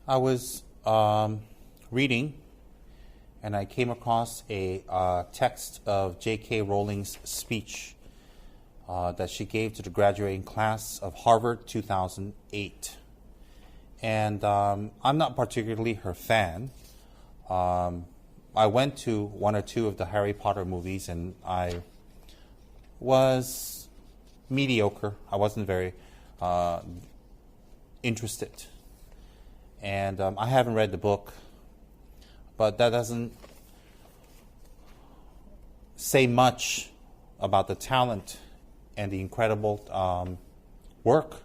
I was reading and I came across a text of J.K. Rowling's speech that she gave to the graduating class of Harvard 2008. And I'm not particularly her fan. I went to one or two of the Harry Potter movies and I was mediocre. I wasn't very interested. And I haven't read the book, but that doesn't say much about the talent and the incredible work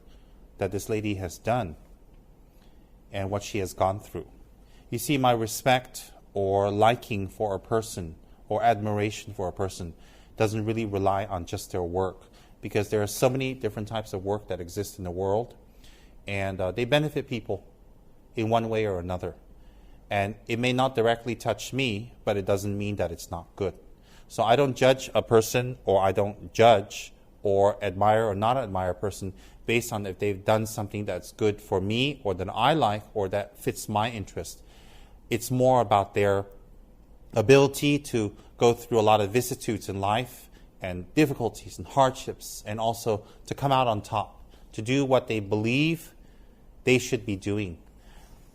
that this lady has done and what she has gone through. You see, my respect or liking for a person or admiration for a person doesn't really rely on just their work, because there are so many different types of work that exist in the world, and they benefit people in one way or another. And it may not directly touch me, but it doesn't mean that it's not good. So I don't judge a person, or I don't judge or admire or not admire a person based on if they've done something that's good for me or that I like or that fits my interest. It's more about their ability to go through a lot of vicissitudes in life and difficulties and hardships, and also to come out on top, to do what they believe they should be doing.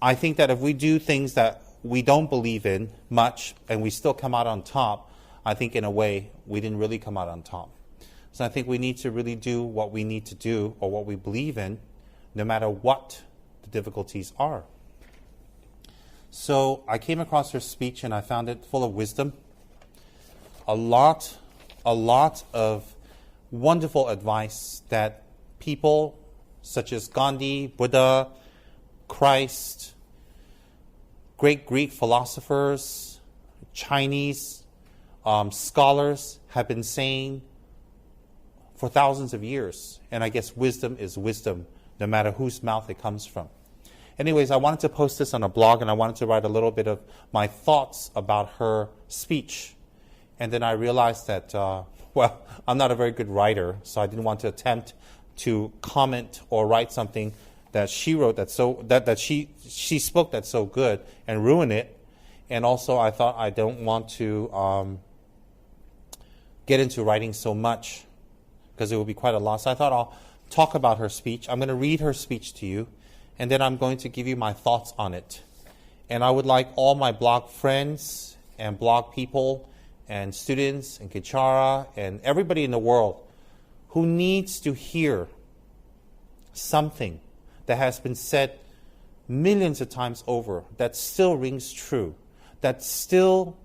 I think that if we do things that we don't believe in much and we still come out on top, I think in a way we didn't really come out on top. So I think we need to really do what we need to do or what we believe in, no matter what the difficulties are. So I came across her speech and I found it full of wisdom. A lot of wonderful advice that people such as Gandhi, Buddha, Christ, great Greek philosophers, Chinese scholars have been saying for thousands of years. And I guess wisdom is wisdom, no matter whose mouth it comes from. Anyways, I wanted to post this on a blog, and I wanted to write a little bit of my thoughts about her speech. And then I realized that, I'm not a very good writer, so I didn't want to attempt to comment or write something that she wrote that she spoke that's so good and ruin it. And also I thought I don't want to get into writing so much because it would be quite a loss. So I thought I'll talk about her speech. I'm going to read her speech to you, and then I'm going to give you my thoughts on it. And I would like all my blog friends and blog people and students and Kichara and everybody in the world who needs to hear something that has been said millions of times over, that still rings true, that still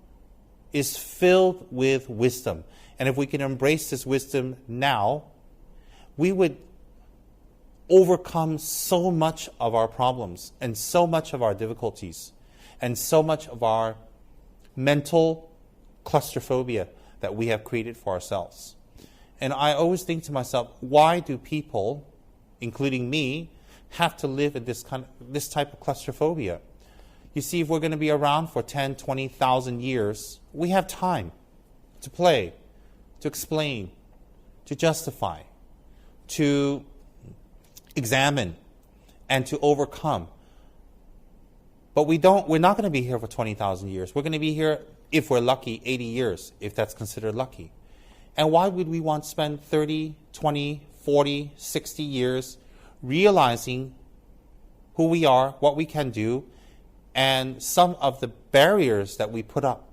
is filled with wisdom. And if we can embrace this wisdom now, we would overcome so much of our problems and so much of our difficulties and so much of our mental claustrophobia that we have created for ourselves. And I always think to myself, why do people, including me, have to live in this type of claustrophobia? You see, if we're going to be around for 10, 20,000 years, we have time to play, to explain, to justify, to examine, and to overcome. But we're not going to be here for 20,000 years. We're going to be here, if we're lucky, 80 years, if that's considered lucky. And why would we want to spend 30, 20, 40, 60 years realizing who we are, what we can do, and some of the barriers that we put up,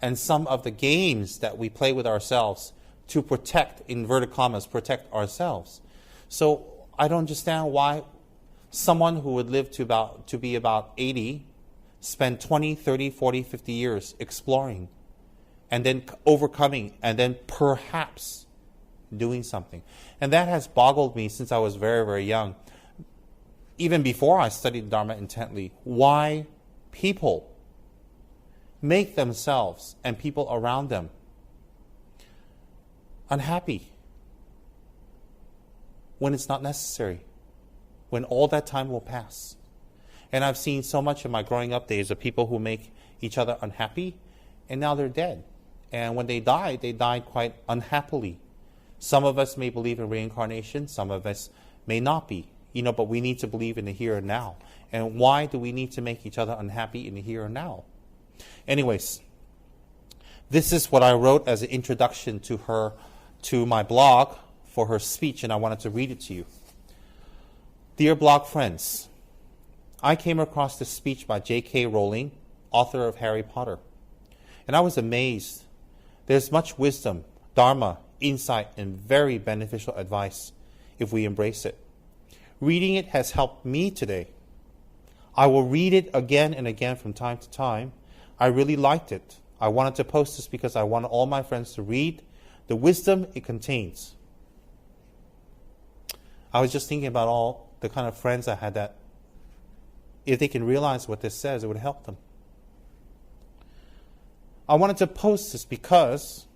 and some of the games that we play with ourselves to protect, inverted commas, protect ourselves? So I don't understand why someone who would live to be about 80 spend 20, 30, 40, 50 years exploring and then overcoming and then perhaps doing something. And that has boggled me since I was very, very young. Even before I studied Dharma intently, why people make themselves and people around them unhappy when it's not necessary, when all that time will pass. And I've seen so much in my growing up days of people who make each other unhappy, and now they're dead. And when they died quite unhappily. Some of us may believe in reincarnation, some of us may not be. but we need to believe in the here and now. And why do we need to make each other unhappy in the here and now? Anyways, this is what I wrote as an introduction to my blog for her speech, and I wanted to read it to you. Dear blog friends, I came across this speech by J.K. Rowling, author of Harry Potter, and I was amazed. There's much wisdom, dharma, insight, and very beneficial advice if we embrace it. Reading it has helped me today. I will read it again and again from time to time. I really liked it. I wanted to post this because I wanted all my friends to read the wisdom it contains. I was just thinking about all the kind of friends I had that if they can realize what this says, it would help them. I wanted to post this because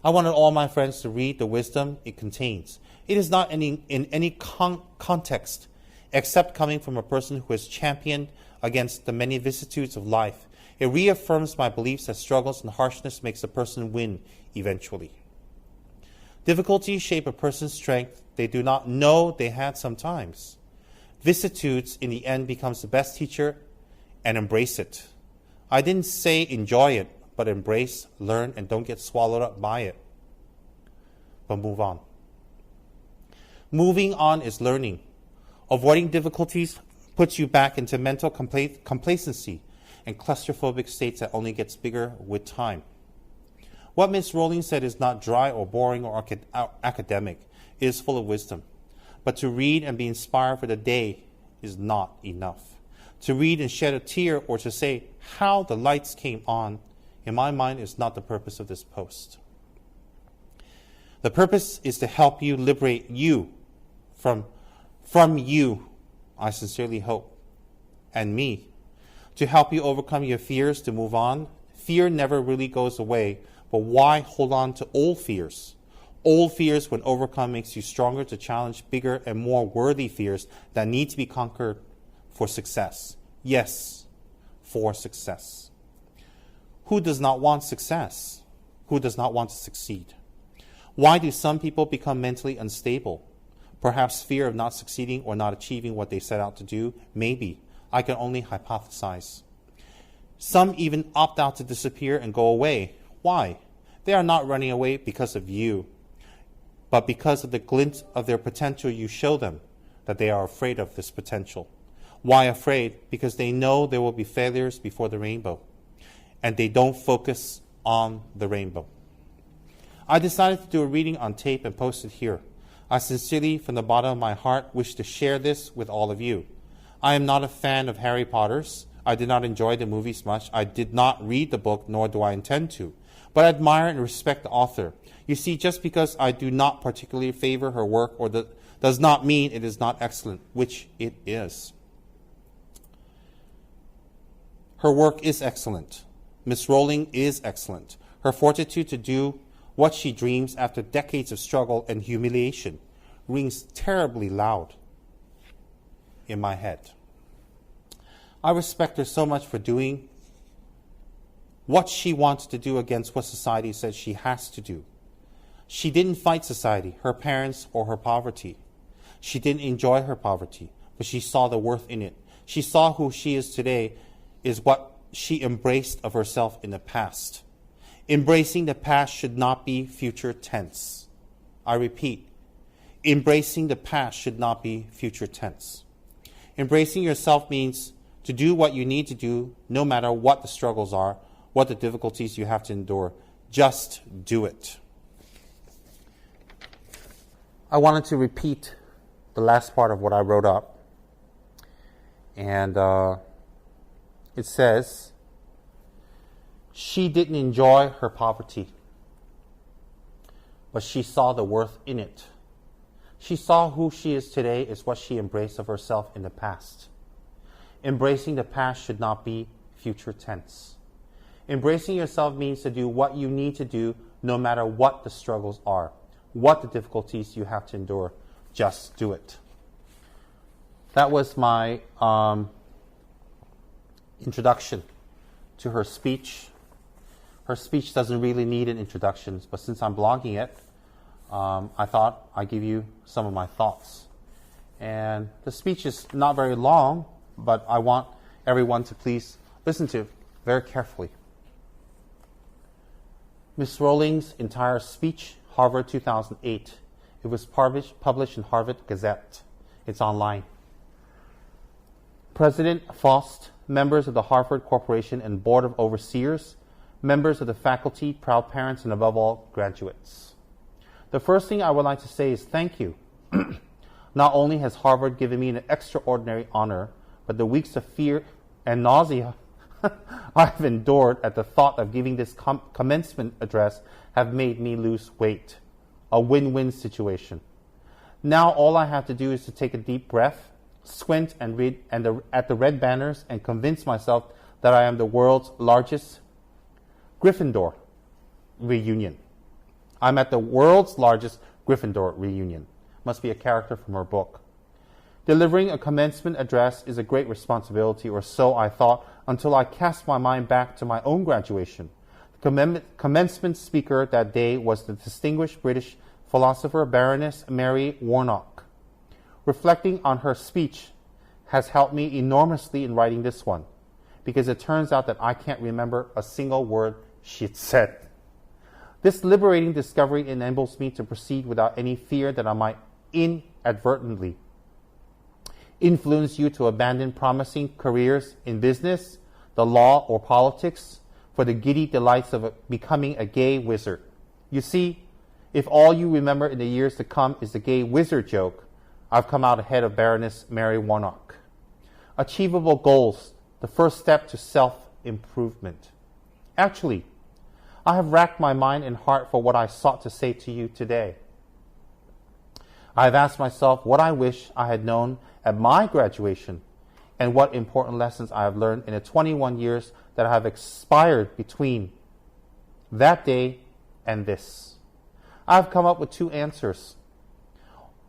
I wanted all my friends to read the wisdom it contains. It is not in any context except coming from a person who has championed against the many vicissitudes of life. It reaffirms my beliefs that struggles and harshness makes a person win eventually. Difficulties shape a person's strength they do not know they had sometimes. Vicissitudes in the end becomes the best teacher, and embrace it. I didn't say enjoy it, but embrace, learn, and don't get swallowed up by it. But move on. Moving on is learning. Avoiding difficulties puts you back into mental complacency and claustrophobic states that only gets bigger with time. What Miss Rowling said is not dry or boring or academic. It is full of wisdom. But to read and be inspired for the day is not enough. To read and shed a tear or to say how the lights came on, in my mind, is not the purpose of this post. The purpose is to help you liberate you from you, I sincerely hope, and me, to help you overcome your fears to move on. Fear never really goes away, but why hold on to old fears? Old fears, when overcome, makes you stronger to challenge bigger and more worthy fears that need to be conquered for success. Yes, for success. Who does not want success? Who does not want to succeed? Why do some people become mentally unstable? Perhaps fear of not succeeding or not achieving what they set out to do? Maybe. I can only hypothesize. Some even opt out to disappear and go away. Why? They are not running away because of you, but because of the glint of their potential you show them, that they are afraid of this potential. Why afraid? Because they know there will be failures before the rainbow, and they don't focus on the rainbow. I decided to do a reading on tape and post it here. I sincerely, from the bottom of my heart, wish to share this with all of you. I am not a fan of Harry Potter's. I did not enjoy the movies much. I did not read the book, nor do I intend to. But I admire and respect the author. You see, just because I do not particularly favor her work does not mean it is not excellent, which it is. Her work is excellent. Miss Rowling is excellent. Her fortitude to do what she dreams after decades of struggle and humiliation rings terribly loud in my head. I respect her so much for doing what she wants to do against what society says she has to do. She didn't fight society, her parents, or her poverty. She didn't enjoy her poverty, but she saw the worth in it. She saw who she is today is what she embraced of herself in the past. Embracing the past should not be future tense. I repeat, embracing the past should not be future tense. Embracing yourself means to do what you need to do, no matter what the struggles are, what the difficulties you have to endure. Just do it. I wanted to repeat the last part of what I wrote up. And it says, she didn't enjoy her poverty, but she saw the worth in it. She saw who she is today is what she embraced of herself in the past. Embracing the past should not be future tense. Embracing yourself means to do what you need to do no matter what the struggles are, what the difficulties you have to endure. Just do it. That was my introduction to her speech. Her speech doesn't really need an introduction, but since I'm blogging it, I thought I'd give you some of my thoughts. And the speech is not very long, but I want everyone to please listen to it very carefully. Miss Rowling's entire speech, Harvard 2008. It was published in Harvard Gazette. It's online. President Faust, members of the Harvard Corporation and Board of Overseers, members of the faculty, proud parents, and above all, graduates. The first thing I would like to say is thank you. Not only has Harvard given me an extraordinary honor, but the weeks of fear and nausea I've endured at the thought of giving this commencement address have made me lose weight. A win-win situation. Now all I have to do is to take a deep breath, squint and read at the red banners and convince myself that I am the world's largest Gryffindor reunion. I'm at the world's largest Gryffindor reunion. Must be a character from her book. Delivering a commencement address is a great responsibility, or so I thought, until I cast my mind back to my own graduation. The commencement speaker that day was the distinguished British philosopher Baroness Mary Warnock. Reflecting on her speech has helped me enormously in writing this one, because it turns out that I can't remember a single word she had said. This liberating discovery enables me to proceed without any fear that I might inadvertently influence you to abandon promising careers in business, the law, or politics for the giddy delights of becoming a gay wizard. You see, if all you remember in the years to come is the gay wizard joke, I've come out ahead of Baroness Mary Warnock. Achievable goals, the first step to self-improvement. Actually, I have racked my mind and heart for what I sought to say to you today. I have asked myself what I wish I had known at my graduation and what important lessons I have learned in the 21 years that have expired between that day and this. I have come up with two answers.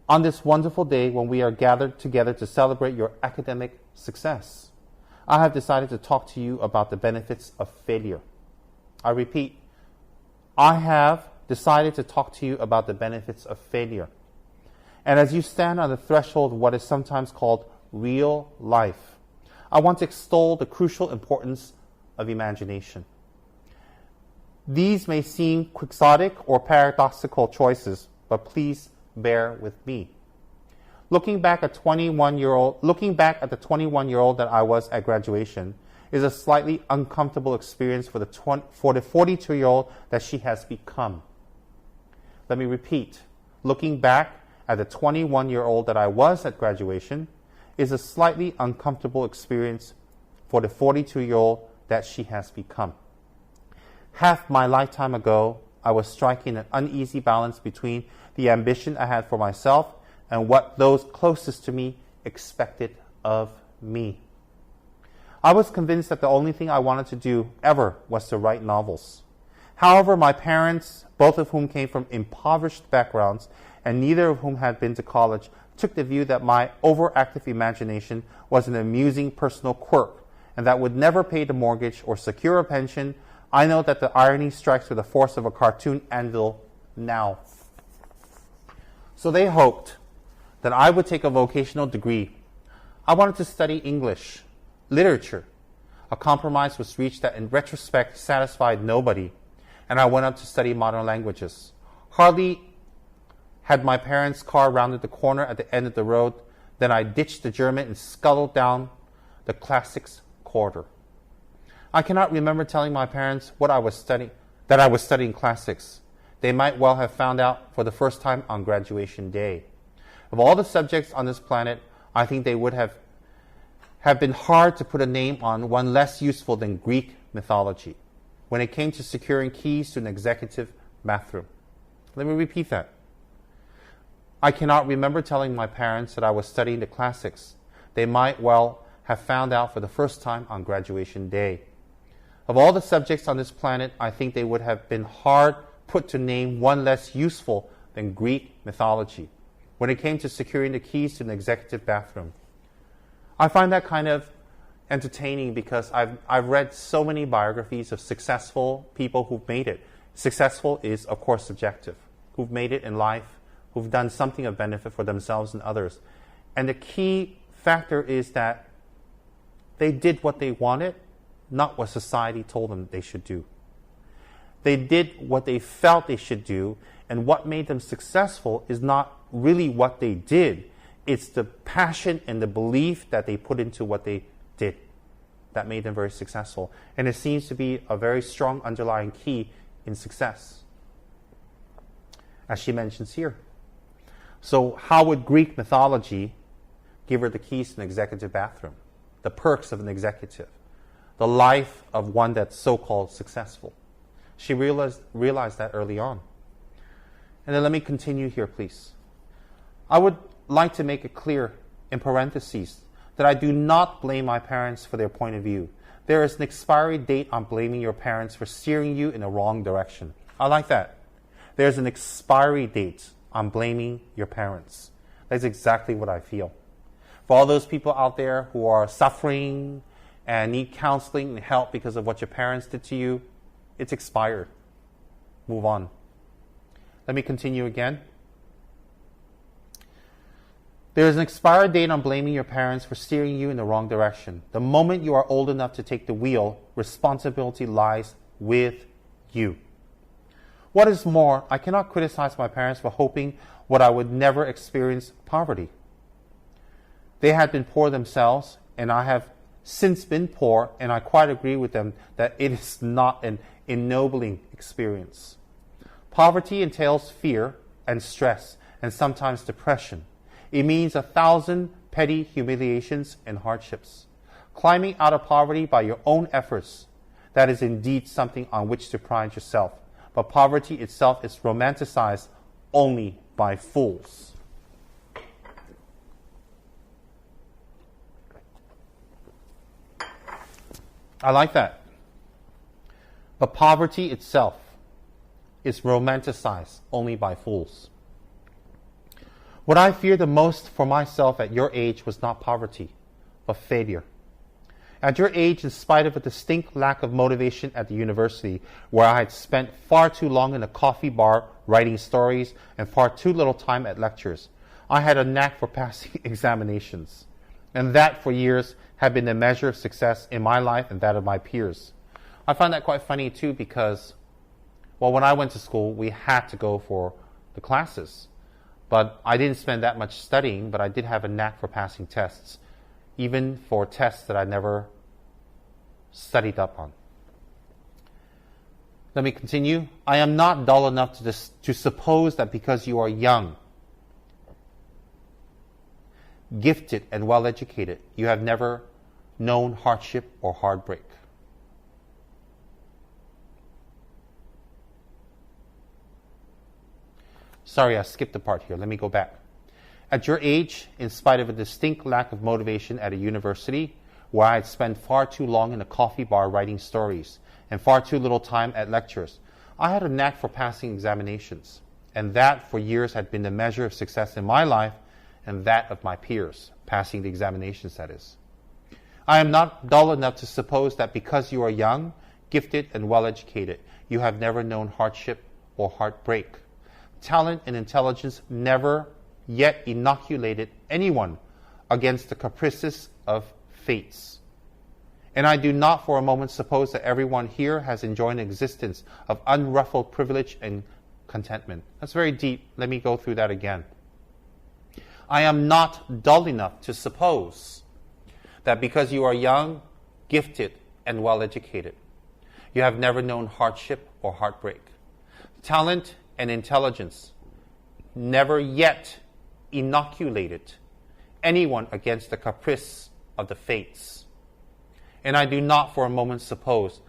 On this wonderful day when we are gathered together to celebrate your academic success, I have decided to talk to you about the benefits of failure. I repeat, I have decided to talk to you about the benefits of failure. And as you stand on the threshold of what is sometimes called real life, I want to extol the crucial importance of imagination. These may seem quixotic or paradoxical choices, but please bear with me. Looking back at the 21-year-old that I was at graduation is a slightly uncomfortable experience for the 42-year-old that she has become. Let me repeat. Looking back at the 21-year-old that I was at graduation is a slightly uncomfortable experience for the 42-year-old that she has become. Half my lifetime ago, I was striking an uneasy balance between the ambition I had for myself and what those closest to me expected of me. I was convinced that the only thing I wanted to do ever was to write novels. However, my parents, both of whom came from impoverished backgrounds and neither of whom had been to college, took the view that my overactive imagination was an amusing personal quirk and that would never pay the mortgage or secure a pension. I know that the irony strikes with the force of a cartoon anvil now. So they hoped that I would take a vocational degree. I wanted to study English, literature. A compromise was reached that in retrospect satisfied nobody, and I went up to study modern languages. Hardly had my parents' car rounded the corner at the end of the road, then I ditched the German and scuttled down the classics corridor. I cannot remember telling my parents that I was studying classics. They might well have found out for the first time on graduation day. Of all the subjects on this planet, I think they would have been hard to put a name on one less useful than Greek mythology when it came to securing keys to an executive bathroom. Let me repeat that. I cannot remember telling my parents that I was studying the classics. They might well have found out for the first time on graduation day. Of all the subjects on this planet, I think they would have been hard put to name one less useful than Greek mythology when it came to securing the keys to an executive bathroom. I find that kind of entertaining because I've read so many biographies of successful people who've made it. Successful is, of course, subjective. Who've made it in life, who've done something of benefit for themselves and others. And the key factor is that they did what they wanted, not what society told them they should do. They did what they felt they should do, and what made them successful is not really what they did. It's the passion and the belief that they put into what they did that made them very successful. And it seems to be a very strong underlying key in success, as she mentions here. So how would Greek mythology give her the keys to an executive bathroom, the perks of an executive, the life of one that's so-called successful? She realized that early on. And then let me continue here, please. I would like to make it clear, in parentheses, that I do not blame my parents for their point of view. There is an expiry date on blaming your parents for steering you in the wrong direction. I like that. There's an expiry date on blaming your parents. That's exactly what I feel. For all those people out there who are suffering and need counseling and help because of what your parents did to you, it's expired. Move on. Let me continue again. There is an expiry date on blaming your parents for steering you in the wrong direction. The moment you are old enough to take the wheel, responsibility lies with you. What is more, I cannot criticize my parents for hoping what I would never experience poverty. They had been poor themselves, and I have since been poor, and I quite agree with them that it is not an ennobling experience. Poverty entails fear and stress and sometimes depression. It means 1,000 petty humiliations and hardships. Climbing out of poverty by your own efforts, that is indeed something on which to pride yourself. But poverty itself is romanticized only by fools. I like that. But poverty itself is romanticized only by fools. What I feared the most for myself at your age was not poverty, but failure. At your age, in spite of a distinct lack of motivation at the university, where I had spent far too long in a coffee bar writing stories and far too little time at lectures, I had a knack for passing examinations. And that, for years, had been the measure of success in my life and that of my peers. I find that quite funny, too, because, well, when I went to school, we had to go for the classes. But I didn't spend that much studying, but I did have a knack for passing tests, even for tests that I never studied up on. Let me continue. I am not dull enough to suppose that because you are young, gifted, and well-educated, you have never known hardship or heartbreak. Sorry, I skipped a part here. Let me go back. At your age, in spite of a distinct lack of motivation at a university, where I had spent far too long in a coffee bar writing stories and far too little time at lectures, I had a knack for passing examinations. And that, for years, had been the measure of success in my life and that of my peers, passing the examinations, that is. I am not dull enough to suppose that because you are young, gifted, and well-educated, you have never known hardship or heartbreak. Talent and intelligence never yet inoculated anyone against the caprices of fates. And I do not for a moment suppose that everyone here has enjoyed an existence of unruffled privilege and contentment. That's very deep. Let me go through that again. I am not dull enough to suppose that because you are young, gifted, and well-educated, you have never known hardship or heartbreak. Talent and intelligence never yet inoculated anyone against the caprice of the fates. And I do not for a moment suppose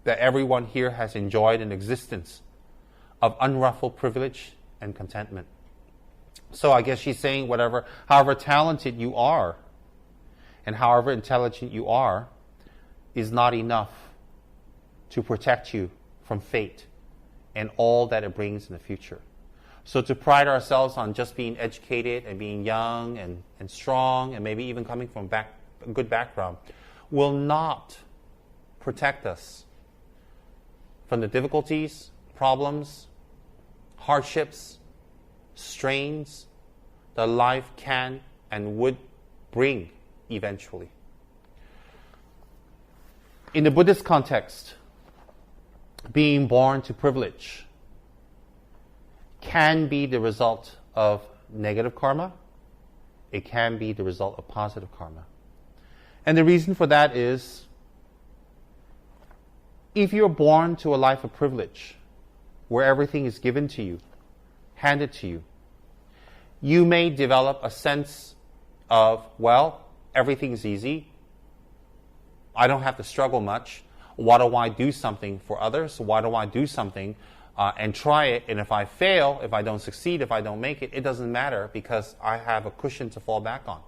that everyone here has enjoyed an existence of unruffled privilege and contentment. So I guess she's saying however talented you are and however intelligent you are is not enough to protect you from fate and all that it brings in the future. So to pride ourselves on just being educated and being young and strong and maybe even coming from a good background will not protect us from the difficulties, problems, hardships, strains that life can and would bring eventually. In the Buddhist context, being born to privilege can be the result of negative karma. It can be the result of positive karma. And the reason for that is, if you're born to a life of privilege, where everything is given to you, handed to you, you may develop a sense of, well, everything's easy. I don't have to struggle much. Why do I do something for others? Why do I do something and try it? And if I fail, if I don't succeed, if I don't make it, it doesn't matter because I have a cushion to fall back on.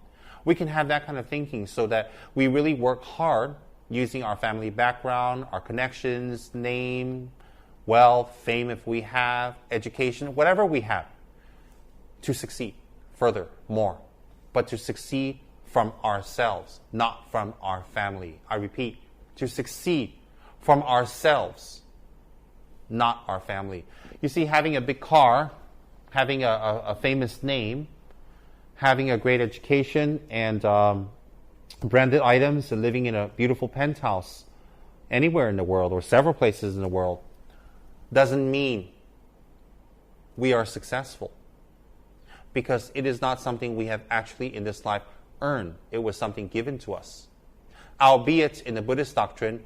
We can have that kind of thinking so that we really work hard using our family background, our connections, name, wealth, fame if we have, education, whatever we have, to succeed further, more. But to succeed from ourselves, not from our family. I repeat, to succeed from ourselves, not our family. You see, having a big car, having a famous name, having a great education and branded items and living in a beautiful penthouse anywhere in the world or several places in the world doesn't mean we are successful, because it is not something we have actually in this life earned. It was something given to us. Albeit in the Buddhist doctrine,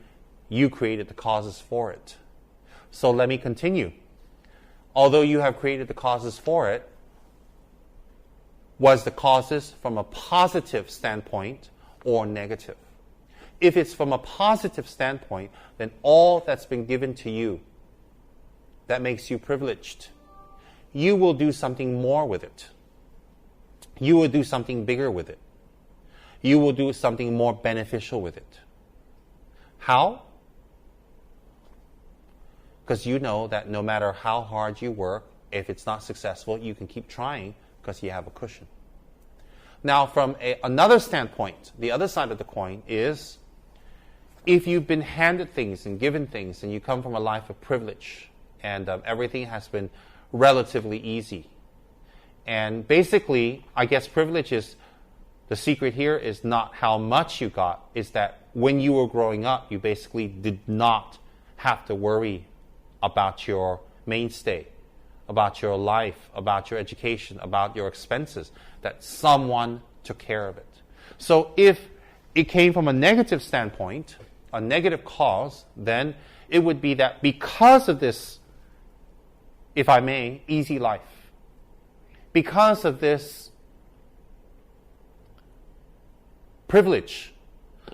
you created the causes for it. So let me continue. Although you have created the causes for it, was the causes from a positive standpoint or negative? If it's from a positive standpoint, then all that's been given to you that makes you privileged, you will do something more with it. You will do something bigger with it. You will do something more beneficial with it. How? Because you know that no matter how hard you work, if it's not successful, you can keep trying because you have a cushion. Now, from another standpoint, the other side of the coin is, if you've been handed things and given things and you come from a life of privilege and everything has been relatively easy. And basically, I guess privilege is, the secret here is not how much you got, is that when you were growing up, you basically did not have to worry about your mainstay, about your life, about your education, about your expenses, that someone took care of it. So if it came from a negative standpoint, a negative cause, then it would be that because of this, if I may, easy life, because of this privilege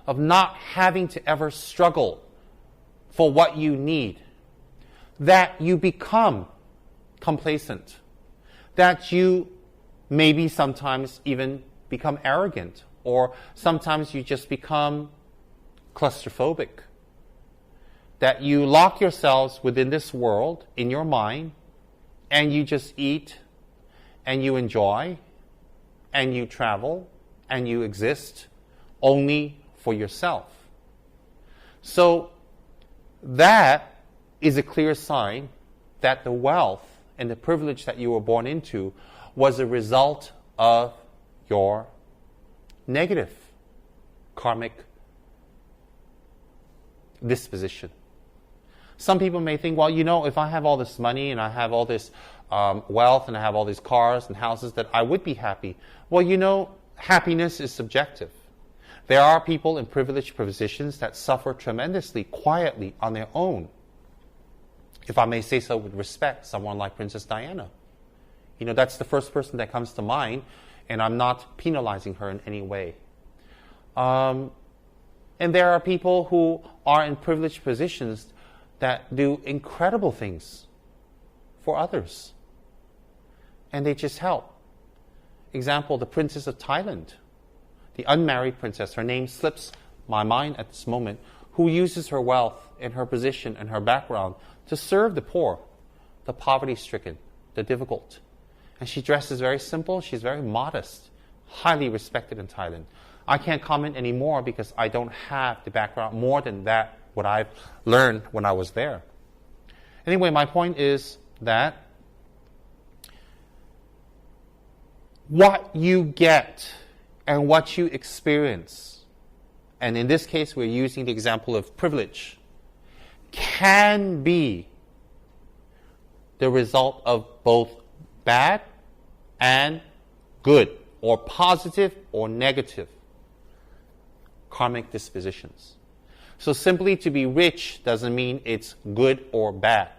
of not having to ever struggle for what you need, that you become complacent, that you maybe sometimes even become arrogant, or sometimes you just become claustrophobic, that you lock yourselves within this world in your mind and you just eat and you enjoy and you travel and you exist only for yourself. So that is a clear sign that the wealth and the privilege that you were born into was a result of your negative karmic disposition. Some people may think, well, you know, if I have all this money and I have all this wealth and I have all these cars and houses, that I would be happy. Well, you know, happiness is subjective. There are people in privileged positions that suffer tremendously quietly on their own. If I may say so with respect, someone like Princess Diana. You know, that's the first person that comes to mind, and I'm not penalizing her in any way. And there are people who are in privileged positions that do incredible things for others. And they just help. Example, the Princess of Thailand, the unmarried princess, her name slips my mind at this moment, who uses her wealth and her position and her background to serve the poor, the poverty-stricken, the difficult. And she dresses very simple, she's very modest, highly respected in Thailand. I can't comment anymore because I don't have the background more than that, what I've learned when I was there. Anyway, my point is that what you get and what you experience, and in this case we're using the example of privilege, can be the result of both bad and good, or positive or negative karmic dispositions. So simply to be rich doesn't mean it's good or bad.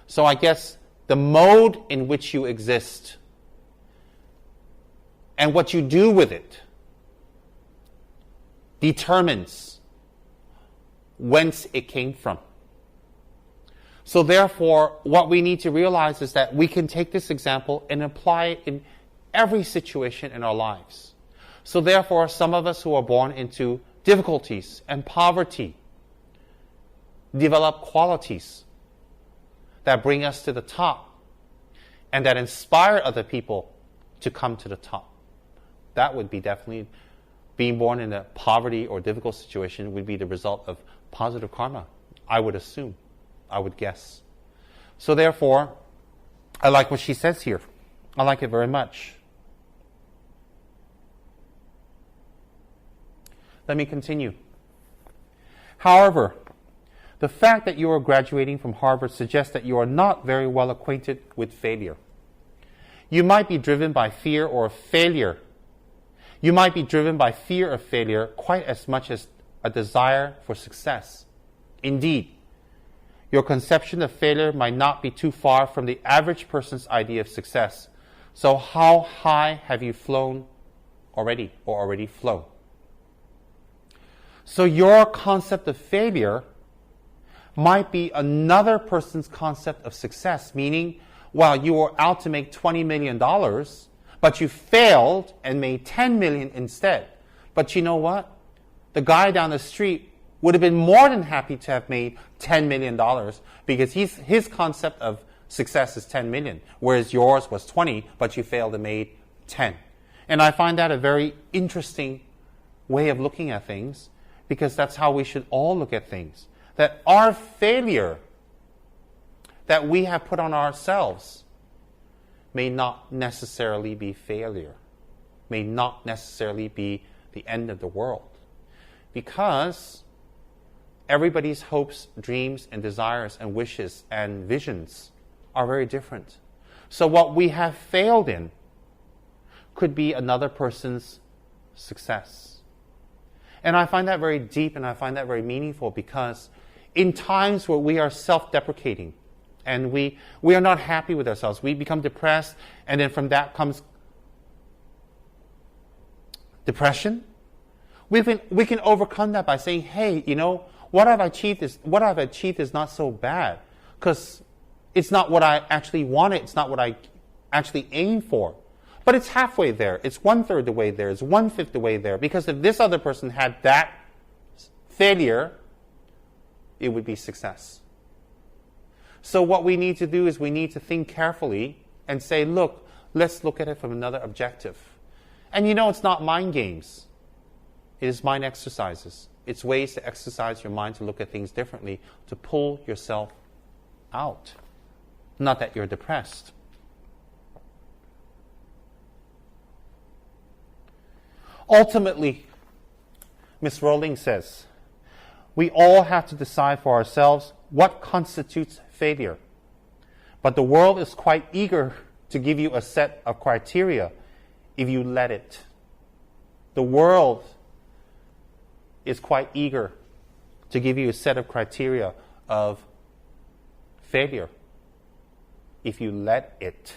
So I guess the mode in which you exist and what you do with it determines whence it came from. So therefore, what we need to realize is that we can take this example and apply it in every situation in our lives. So therefore, some of us who are born into difficulties and poverty develop qualities that bring us to the top and that inspire other people to come to the top. That would be definitely, being born in a poverty or difficult situation would be the result of positive karma, I would assume, I would guess. So therefore, I like what she says here. I like it very much. Let me continue. However, the fact that you are graduating from Harvard suggests that you are not very well acquainted with failure. You might be driven by fear or failure. You might be driven by fear of failure quite as much as a desire for success. Indeed, your conception of failure might not be too far from the average person's idea of success. So how high have you flown already, or already flown? So your concept of failure might be another person's concept of success, meaning, while you were out to make $20 million, but you failed and made $10 million instead. But you know what? The guy down the street would have been more than happy to have made $10 million because his concept of success is 10 million, whereas yours was 20, but you failed and made 10. And I find that a very interesting way of looking at things, because that's how we should all look at things. That our failure that we have put on ourselves may not necessarily be failure, may not necessarily be the end of the world. Because everybody's hopes, dreams, and desires, and wishes, and visions are very different. So what we have failed in could be another person's success. And I find that very deep, and I find that very meaningful, because in times where we are self-deprecating and we are not happy with ourselves, we become depressed, and then from that comes depression. We can overcome that by saying, hey, you know, what I've achieved is not so bad, because it's not what I actually wanted, it's not what I actually aimed for. But it's halfway there. It's 1/3 the way there. It's 1/5 the way there. Because if this other person had that failure, it would be success. So what we need to do is we need to think carefully and say, look, let's look at it from another objective. And you know, it's not mind games. It is mind exercises. It's ways to exercise your mind to look at things differently, to pull yourself out. Not that you're depressed. Ultimately, Miss Rowling says, we all have to decide for ourselves what constitutes failure. But the world is quite eager to give you a set of criteria if you let it. The world is quite eager to give you a set of criteria of failure if you let it.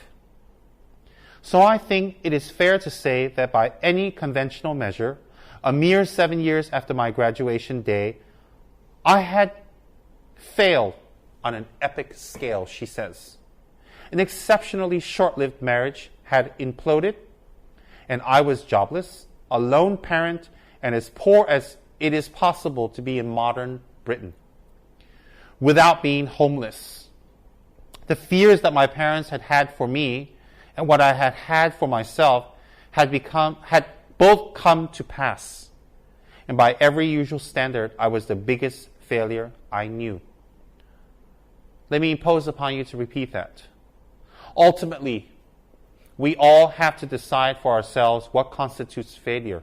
So I think it is fair to say that by any conventional measure, a mere 7 years after my graduation day, I had failed on an epic scale, she says. An exceptionally short-lived marriage had imploded, and I was jobless, a lone parent, and as poor as it is possible to be in modern Britain, without being homeless. The fears that my parents had had for me and what I had had for myself had both come to pass. And by every usual standard, I was the biggest failure I knew. Let me impose upon you to repeat that. Ultimately, We all have to decide for ourselves what constitutes failure.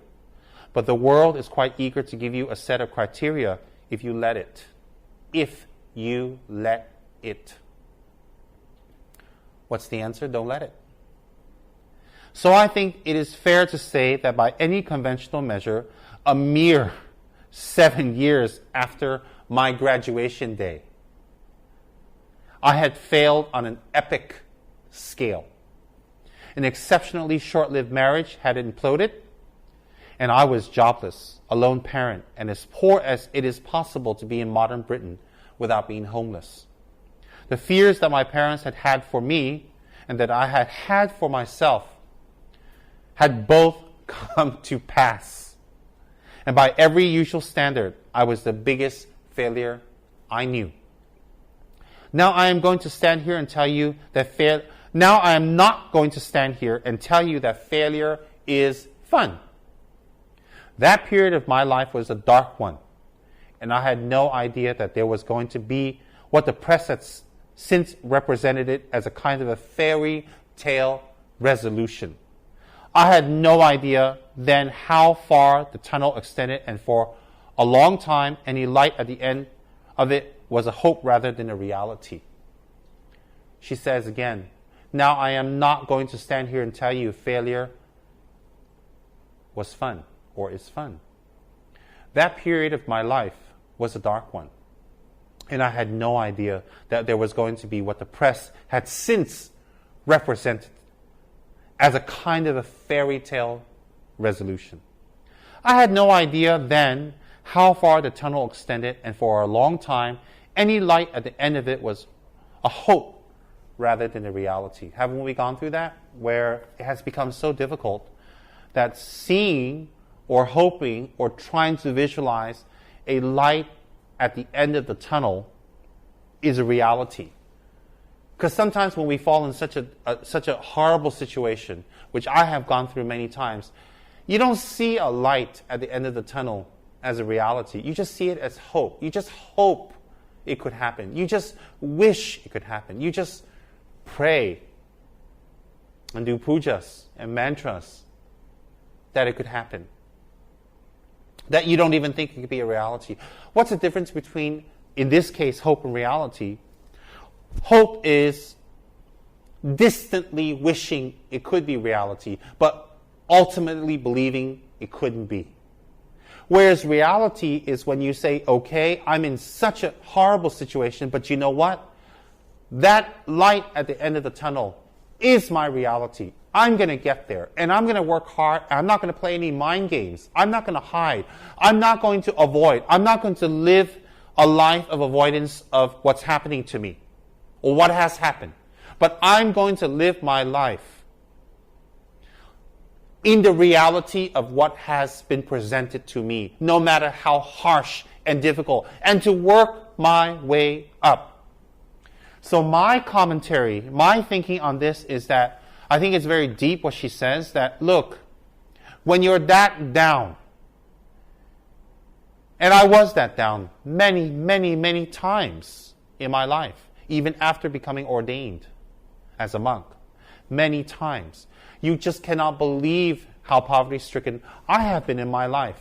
But the world is quite eager to give you a set of criteria if you let it. If you let it. What's the answer? Don't let it. So I think it is fair to say that by any conventional measure, a mere 7 years after my graduation day, I had failed on an epic scale. An exceptionally short-lived marriage had imploded, and I was jobless, a lone parent, and as poor as it is possible to be in modern Britain without being homeless. The fears that my parents had had for me and that I had had for myself had both come to pass. And by every usual standard, I was the biggest failure I knew. Now I am going to stand here and tell you that Now I am not going to stand here and tell you that failure is fun. That period of my life was a dark one, and I had no idea that there was going to be what the press has since represented it as a kind of a fairy tale resolution. I had no idea then how far the tunnel extended, and for a long time any light at the end of it was a hope rather than a reality. She says again, now I am not going to stand here and tell you failure was fun or is fun. That period of my life was a dark one. And I had no idea that there was going to be what the press had since represented as a kind of a fairy tale resolution. I had no idea then how far the tunnel extended, and for a long time, any light at the end of it was a hope rather than a reality. Haven't we gone through that? Where it has become so difficult that seeing or hoping or trying to visualize a light at the end of the tunnel is a reality. Because sometimes when we fall in such a horrible situation, which I have gone through many times, you don't see a light at the end of the tunnel as a reality. You just see it as hope. You just hope it could happen. You just wish it could happen. You just pray and do pujas and mantras that it could happen. That you don't even think it could be a reality. What's the difference between, in this case, hope and reality? Hope is distantly wishing it could be reality, but ultimately believing it couldn't be. Whereas reality is when you say, okay, I'm in such a horrible situation, but you know what? That light at the end of the tunnel is my reality. I'm going to get there, and I'm going to work hard. I'm not going to play any mind games. I'm not going to hide. I'm not going to avoid. I'm not going to live a life of avoidance of what's happening to me or what has happened. But I'm going to live my life in the reality of what has been presented to me, no matter how harsh and difficult, and to work my way up. So my commentary, my thinking on this is that I think it's very deep what she says, that look, when you're that down, and I was that down many, many, many times in my life, even after becoming ordained as a monk, many times. You just cannot believe how poverty-stricken I have been in my life.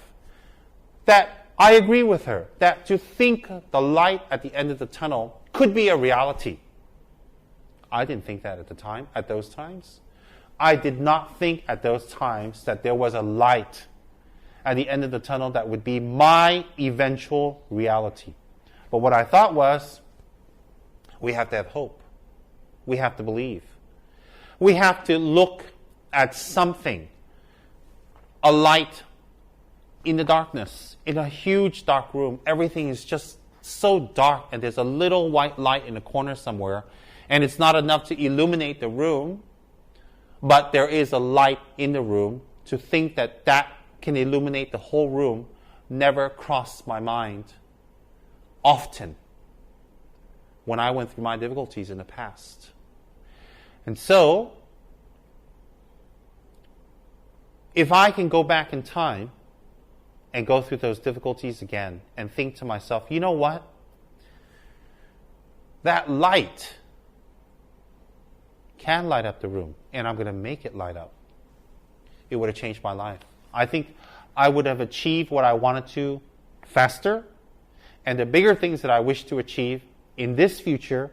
That I agree with her, that to think the light at the end of the tunnel could be a reality. I didn't think that at those times. I did not think at those times that there was a light at the end of the tunnel that would be my eventual reality. But what I thought was, we have to have hope. We have to believe. We have to look at something, a light in the darkness, in a huge dark room. Everything is just so dark, and there's a little white light in a corner somewhere, and it's not enough to illuminate the room, but there is a light in the room. To think that that can illuminate the whole room never crossed my mind often when I went through my difficulties in the past. And so, if I can go back in time and go through those difficulties again and think to myself, you know what? That light can light up the room, and I'm going to make it light up. It would have changed my life. I think I would have achieved what I wanted to faster, and the bigger things that I wish to achieve in this future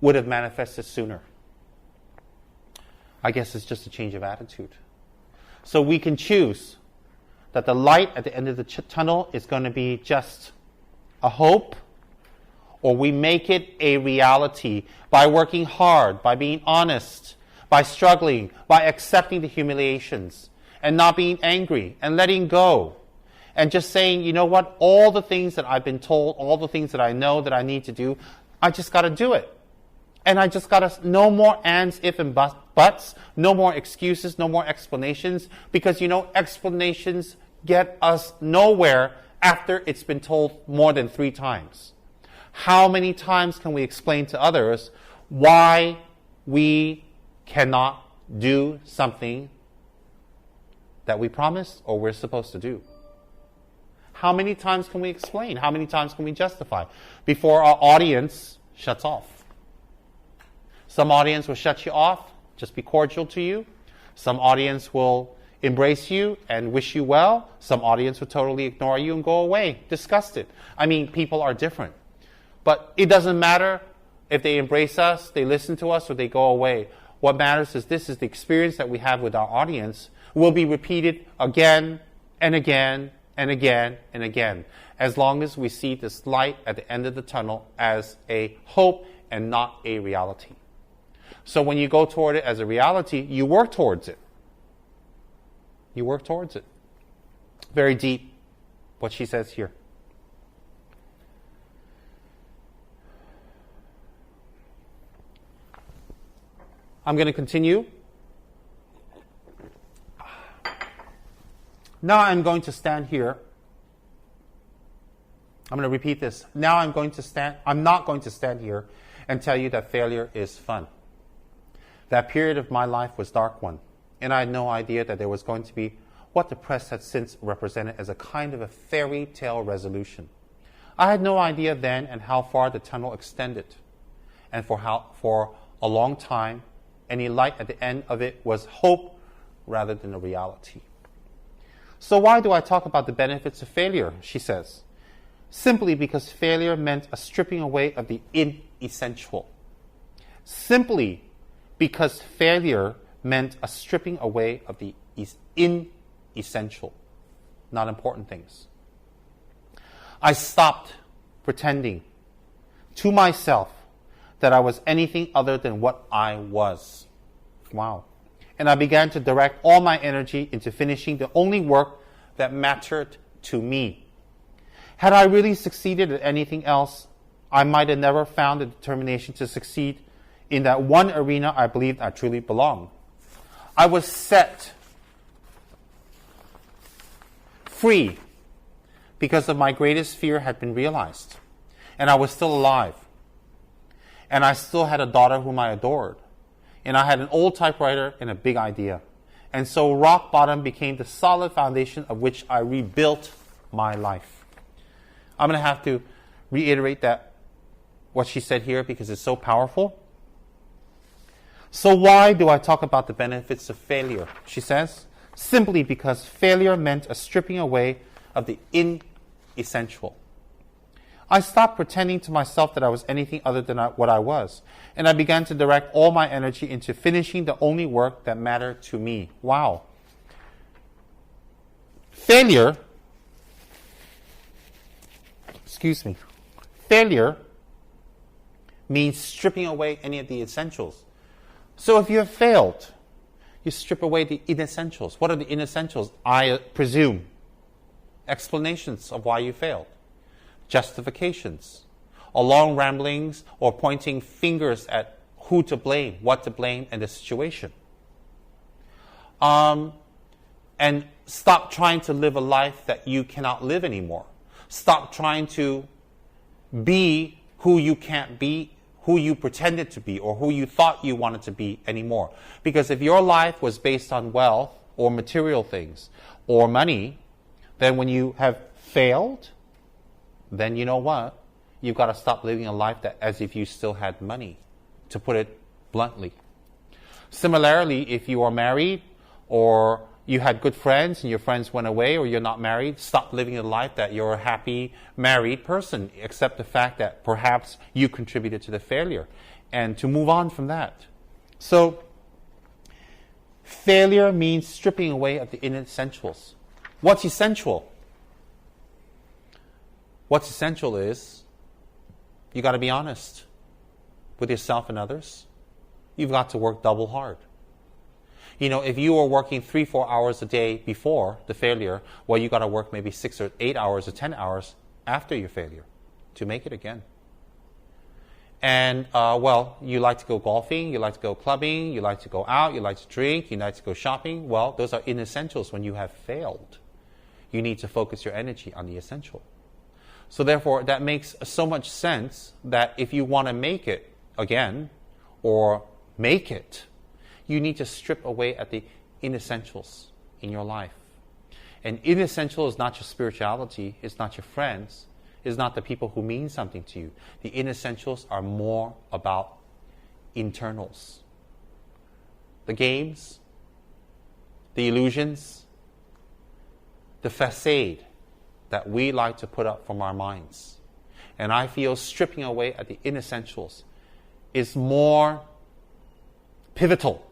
would have manifested sooner. I guess it's just a change of attitude. So we can choose that the light at the end of the tunnel is going to be just a hope, or we make it a reality by working hard, by being honest, by struggling, by accepting the humiliations, and not being angry, and letting go, and just saying, you know what, all the things that I've been told, all the things that I know that I need to do, I just got to do it. And I just got to, no more ands, if, and buts, no more excuses, no more explanations, because, explanations get us nowhere after it's been told more than 3 times. How many times can we explain to others why we cannot do something that we promised or we're supposed to do? How many times can we explain? How many times can we justify before our audience shuts off? Some audience will shut you off, just be cordial to you. Some audience will embrace you and wish you well. Some audience will totally ignore you and go away, disgusted. I mean, people are different. But it doesn't matter if they embrace us, they listen to us, or they go away. What matters is this is the experience that we have with our audience will be repeated again and again and again and again, as long as we see this light at the end of the tunnel as a hope and not a reality. So when you go toward it as a reality, you work towards it. You work towards it. Very deep, what she says here. I'm going to continue. Now I'm going to stand here. I'm going to repeat this. Now I'm not going to stand here and tell you that failure is fun. That period of my life was a dark one, and I had no idea that there was going to be what the press had since represented as a kind of a fairy tale resolution. I had no idea then and how far the tunnel extended, and for a long time, any light at the end of it was hope rather than a reality. So why do I talk about the benefits of failure, she says? Simply because failure meant a stripping away of the inessential. Simply because failure meant a stripping away of the inessential, not important things. I stopped pretending to myself that I was anything other than what I was. Wow. And I began to direct all my energy into finishing the only work that mattered to me. Had I really succeeded at anything else, I might have never found the determination to succeed in that one arena I believed I truly belonged. I was set free because of my greatest fear had been realized. And I was still alive. And I still had a daughter whom I adored. And I had an old typewriter and a big idea. And so rock bottom became the solid foundation of which I rebuilt my life. I'm going to have to reiterate that, what she said here, because it's so powerful. So why do I talk about the benefits of failure? She says, simply because failure meant a stripping away of the inessential. I stopped pretending to myself that I was anything other than what I was. And I began to direct all my energy into finishing the only work that mattered to me. Wow. Failure means stripping away any of the essentials. So if you have failed, you strip away the inessentials. What are the inessentials? I presume explanations of why you failed. Justifications, or long ramblings, or pointing fingers at who to blame, what to blame, and the situation. And stop trying to live a life that you cannot live anymore. Stop trying to be who you can't be, who you pretended to be, or who you thought you wanted to be anymore. Because if your life was based on wealth, or material things, or money, then when you have failed, then you know what? You've got to stop living a life that as if you still had money, to put it bluntly. Similarly, if you are married or you had good friends and your friends went away, or you're not married, stop living a life that you're a happy married person. Accept the fact that perhaps you contributed to the failure, and to move on from that. So, failure means stripping away at the inessentials. What's essential? What's essential is you got to be honest with yourself and others. You've got to work double hard. You know, if you were working 3-4 hours a day before the failure, well, you got to work maybe 6 or 8 hours or 10 hours after your failure to make it again. And, well, you like to go golfing, you like to go clubbing, you like to go out, you like to drink, you like to go shopping. Well, those are inessentials when you have failed. You need to focus your energy on the essential. So therefore, that makes so much sense that if you want to make it again, or make it, you need to strip away at the inessentials in your life. And inessential is not your spirituality, it's not your friends, it's not the people who mean something to you. The inessentials are more about internals. The games, the illusions, the facade that we like to put up from our minds. And I feel stripping away at the inessentials is more pivotal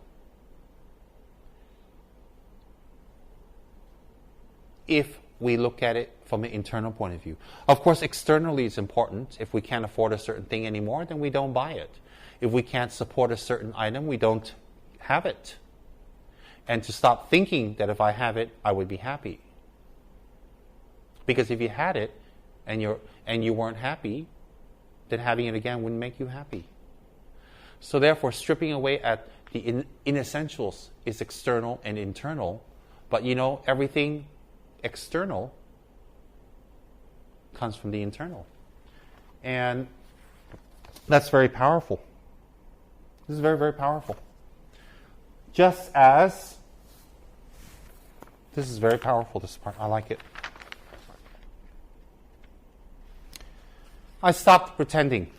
if we look at it from an internal point of view. Of course, externally it's important. If we can't afford a certain thing anymore, then we don't buy it. If we can't support a certain item, we don't have it. And to stop thinking that if I have it, I would be happy. Because if you had it and you weren't happy, then having it again wouldn't make you happy. So therefore, stripping away at the inessentials is external and internal. But you know, everything external comes from the internal. And that's very powerful. This is very, very powerful. Just as, this is very powerful, this part. I like it. I stopped pretending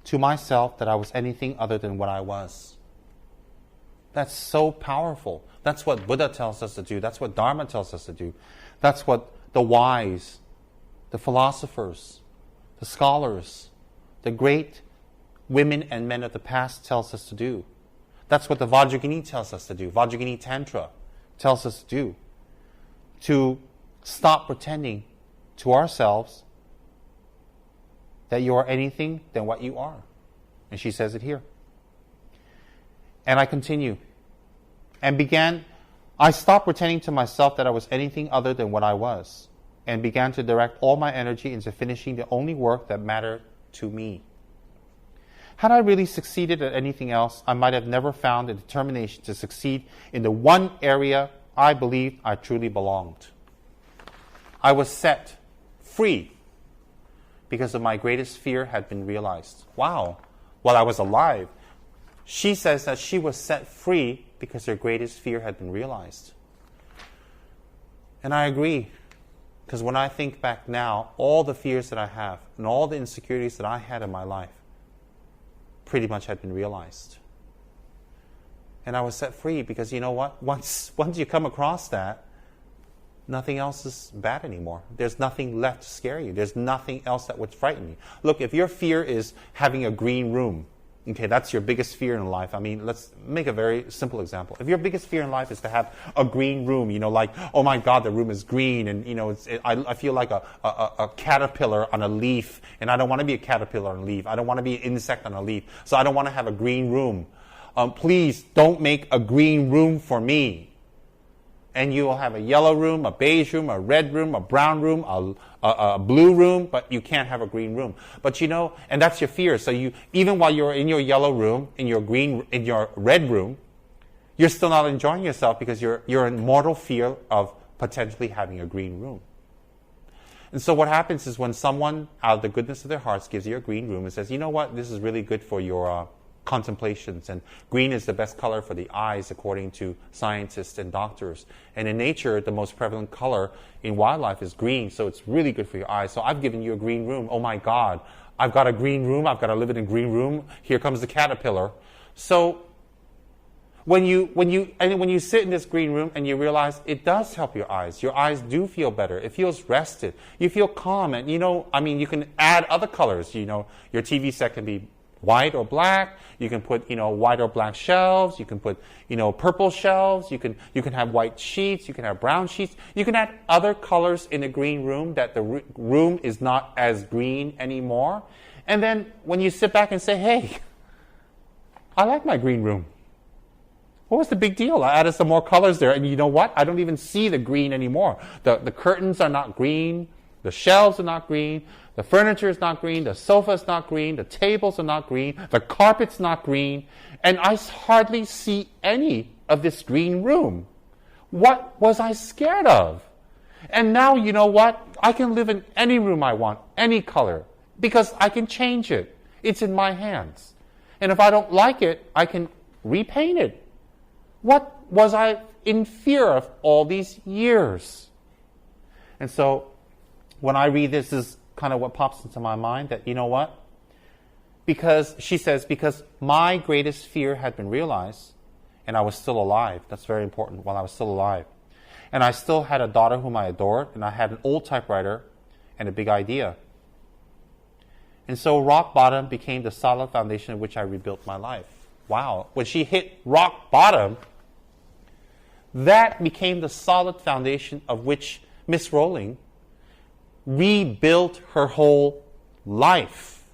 to myself that I was anything other than what I was. That's so powerful. That's what Buddha tells us to do. That's what Dharma tells us to do. That's what the wise, the philosophers, the scholars, the great women and men of the past tells us to do. That's what the Vajrayana tells us to do. Vajrayana Tantra tells us to do. To stop pretending to ourselves that you are anything than what you are. And she says it here. And I continue. I stopped pretending to myself that I was anything other than what I was, and began to direct all my energy into finishing the only work that mattered to me. Had I really succeeded at anything else, I might have never found the determination to succeed in the one area I believed I truly belonged. I was set free because of my greatest fear had been realized. Wow, while I was alive. She says that she was set free because her greatest fear had been realized. And I agree, because when I think back now, all the fears that I have and all the insecurities that I had in my life pretty much had been realized. And I was set free because, you know what? Once you come across that, nothing else is bad anymore. There's nothing left to scare you. There's nothing else that would frighten you. Look, if your fear is having a green room, okay, that's your biggest fear in life. I mean, let's make a very simple example. If your biggest fear in life is to have a green room, you know, like, oh my God, the room is green, and you know, I feel like a caterpillar on a leaf, and I don't want to be a caterpillar on a leaf. I don't want to be an insect on a leaf, so I don't want to have a green room. Please don't make a green room for me. And you will have a yellow room, a beige room, a red room, a brown room, a blue room, but you can't have a green room. But you know, and that's your fear. So you, even while you're in your yellow room, in your red room, you're still not enjoying yourself because you're in mortal fear of potentially having a green room. And so what happens is when someone, out of the goodness of their hearts, gives you a green room and says, you know what, this is really good for your contemplations, and green is the best color for the eyes according to scientists and doctors. And in nature, the most prevalent color in wildlife is green, so it's really good for your eyes. So I've given you a green room. Oh my God, I've got a green room. I've got to live in a green room. Here comes the caterpillar. So When you sit in this green room and you realize it does help your eyes do feel better. It feels rested. You feel calm. And you can add other colors. Your TV set can be white or black. You can put, white or black shelves. You can put, purple shelves. You can have white sheets. You can have brown sheets. You can add other colors in the green room that the room is not as green anymore. And then when you sit back and say, hey, I like my green room. What was the big deal? I added some more colors there, and you know what? I don't even see the green anymore. The curtains are not green. The shelves are not green. The furniture is not green. The sofa is not green. The tables are not green. The carpet's not green. And I hardly see any of this green room. What was I scared of? And now, you know what? I can live in any room I want, any color, because I can change it. It's in my hands. And if I don't like it, I can repaint it. What was I in fear of all these years? And so when I read this is kind of what pops into my mind, that you know what? Because she says, because my greatest fear had been realized and I was still alive. That's very important, while I was still alive. And I still had a daughter whom I adored, and I had an old typewriter and a big idea. And so rock bottom became the solid foundation on which I rebuilt my life. Wow. When she hit rock bottom, that became the solid foundation of which Miss Rowling rebuilt her whole life.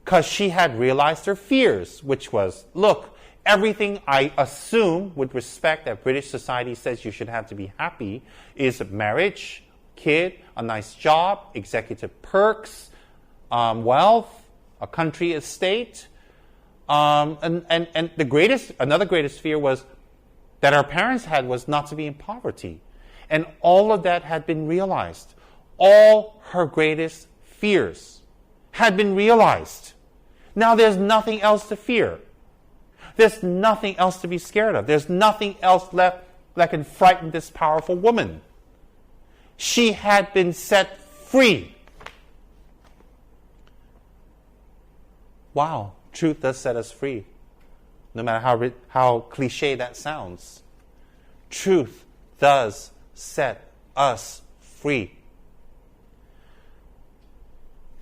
Because she had realized her fears, which was, look, everything I assume with respect that British society says you should have to be happy is marriage, kid, a nice job, executive perks, wealth, a country estate. And another greatest fear was that our parents had was not to be in poverty. And all of that had been realized. All her greatest fears had been realized. Now there's nothing else to fear. There's nothing else to be scared of. There's nothing else left that can frighten this powerful woman. She had been set free. Wow. Truth does set us free, no matter how cliche that sounds. Truth does set us free.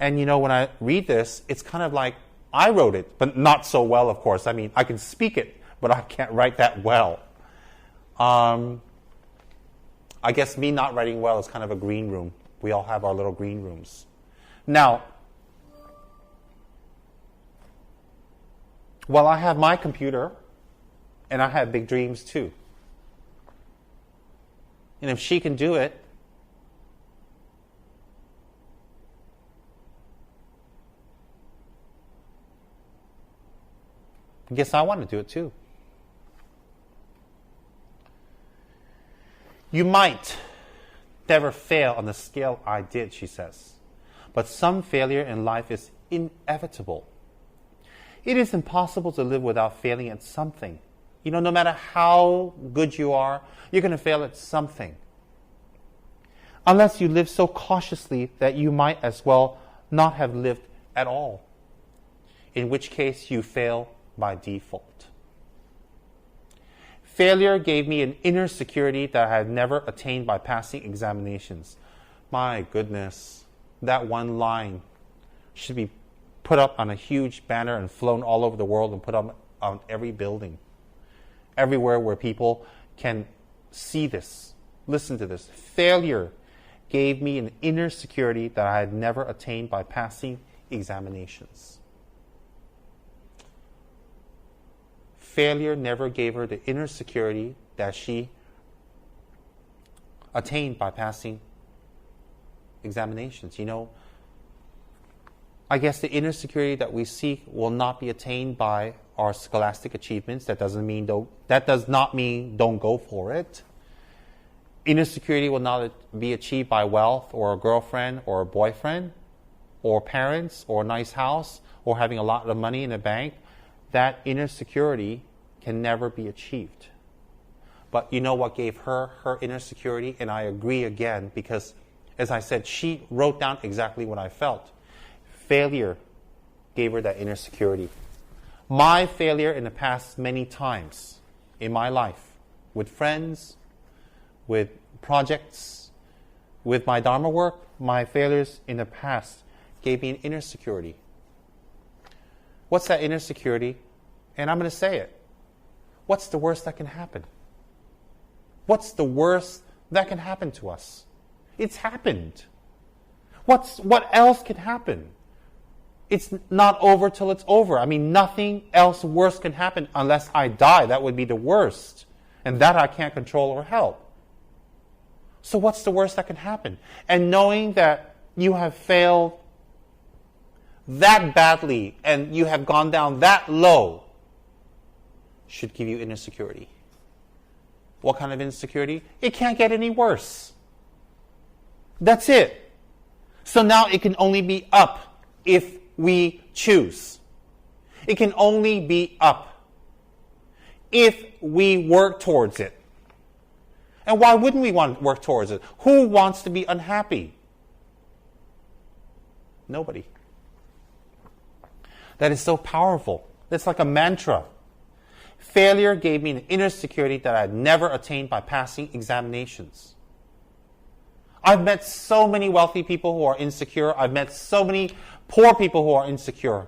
And when I read this, it's kind of like I wrote it, but not so well, of course. I mean, I can speak it, but I can't write that well. I guess me not writing well is kind of a green room. We all have our little green rooms. Now, well, I have my computer, and I have big dreams too. And if she can do it, I guess I want to do it too. You might never fail on the scale I did, she says, but some failure in life is inevitable. It is impossible to live without failing at something. No matter how good you are, you're going to fail at something. Unless you live so cautiously that you might as well not have lived at all, in which case you fail by default. Failure gave me an inner security that I had never attained by passing examinations. My goodness, that one line should be put up on a huge banner and flown all over the world and put up on every building. Everywhere where people can see this, listen to this. Failure gave me an inner security that I had never attained by passing examinations. Failure never gave her the inner security that she attained by passing examinations. I guess the inner security that we seek will not be attained by our scholastic achievements. That does not mean don't go for it. Inner security will not be achieved by wealth or a girlfriend or a boyfriend or parents or a nice house or having a lot of money in the bank. That inner security can never be achieved. But you know what gave her her inner security? And I agree again, because as I said, she wrote down exactly what I felt. Failure gave her that inner security. My failure in the past many times in my life, with friends, with projects, with my Dharma work, my failures in the past gave me an inner security. What's that inner security? And I'm going to say it. What's the worst that can happen? What's the worst that can happen to us? It's happened. What else can happen? It's not over till it's over. I mean, nothing else worse can happen unless I die. That would be the worst. And that I can't control or help. So what's the worst that can happen? And knowing that you have failed that badly and you have gone down that low should give you inner security. What kind of insecurity? It can't get any worse. That's it. So now it can only be up if we choose. It can only be up if we work towards it. And why wouldn't we want to work towards it? Who wants to be unhappy? Nobody. That is so powerful. It's like a mantra. Failure gave me an inner security that I had never attained by passing examinations. I've met so many wealthy people who are insecure. I've met so many poor people who are insecure.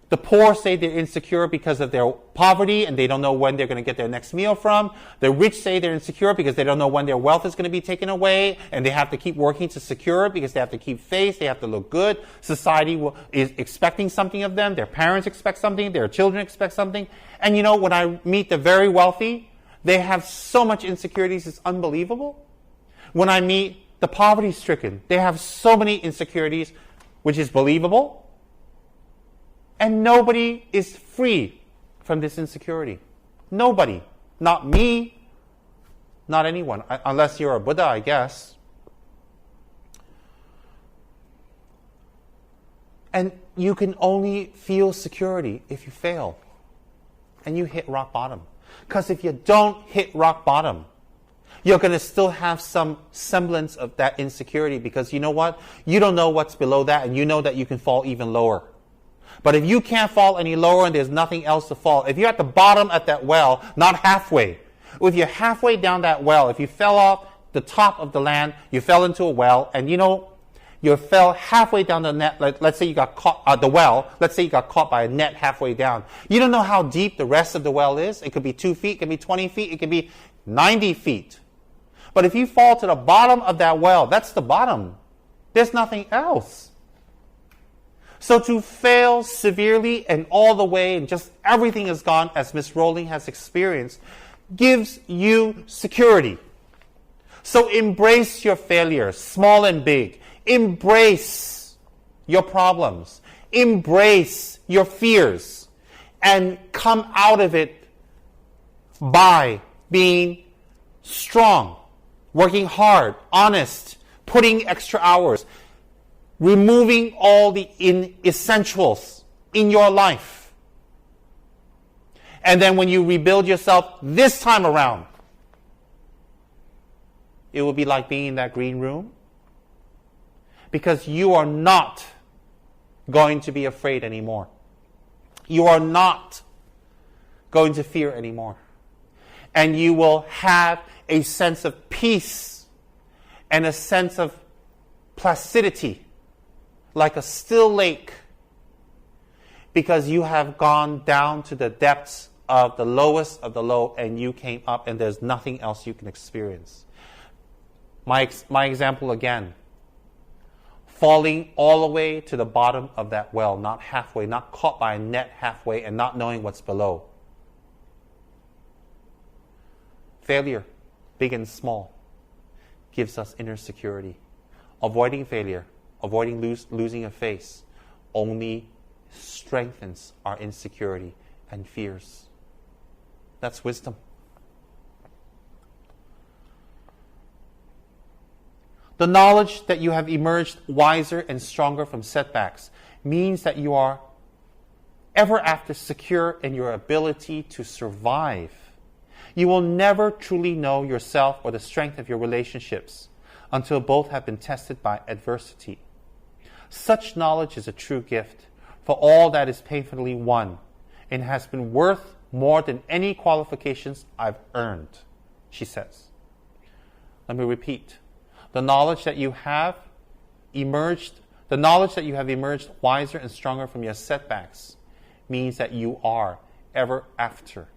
The poor say they're insecure because of their poverty and they don't know when they're going to get their next meal from. The rich say they're insecure because they don't know when their wealth is going to be taken away and they have to keep working to secure it because they have to keep face, they have to look good. Society is expecting something of them. Their parents expect something. Their children expect something. And you know, when I meet the very wealthy, they have so much insecurities, it's unbelievable. When I meet the poverty-stricken, they have so many insecurities, which is believable. And nobody is free from this insecurity. Nobody. Not me. Not anyone. Unless you're a Buddha, I guess. And you can only feel security if you fail. And you hit rock bottom. Because if you don't hit rock bottom, you're going to still have some semblance of that insecurity. Because you know what? You don't know what's below that. And you know that you can fall even lower. But if you can't fall any lower and there's nothing else to fall, if you're at the bottom at that well, not halfway, if you're halfway down that well, if you fell off the top of the land, you fell into a well, and you know, you fell halfway down the net, let's say you got caught, the well, let's say you got caught by a net halfway down. You don't know how deep the rest of the well is. It could be 2 feet, it could be 20 feet, it could be 90 feet. But if you fall to the bottom of that well, that's the bottom. There's nothing else. So to fail severely and all the way and just everything is gone, as Miss Rowling has experienced, gives you security. So embrace your failures, small and big. Embrace your problems. Embrace your fears. And come out of it by being strong, working hard, honest, putting extra hours, removing all the essentials in your life. And then when you rebuild yourself this time around, it will be like being in that green room. Because you are not going to be afraid anymore. You are not going to fear anymore. And you will have a sense of peace and a sense of placidity, like a still lake, because you have gone down to the depths of the lowest of the low and you came up and there's nothing else you can experience. My example again, falling all the way to the bottom of that well, not halfway, not caught by a net halfway and not knowing what's below. Failure, big and small, gives us inner security. Avoiding failure, avoiding losing a face, only strengthens our insecurity and fears. That's wisdom. The knowledge that you have emerged wiser and stronger from setbacks means that you are ever after secure in your ability to survive. You will never truly know yourself or the strength of your relationships until both have been tested by adversity. Such knowledge is a true gift, for all that is painfully won and has been worth more than any qualifications I've earned, she says. Let me repeat. The knowledge that you have emerged wiser and stronger from your setbacks means that you are ever after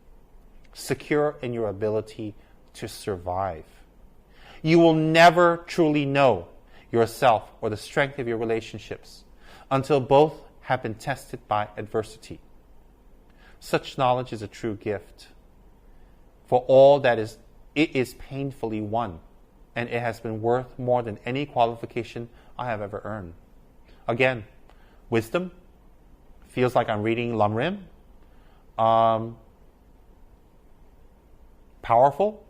secure in your ability to survive. You will never truly know yourself or the strength of your relationships until both have been tested by adversity. Such knowledge is a true gift. For all that it is painfully won, and it has been worth more than any qualification I have ever earned. Again, wisdom feels like I'm reading Lam Rim. Powerful,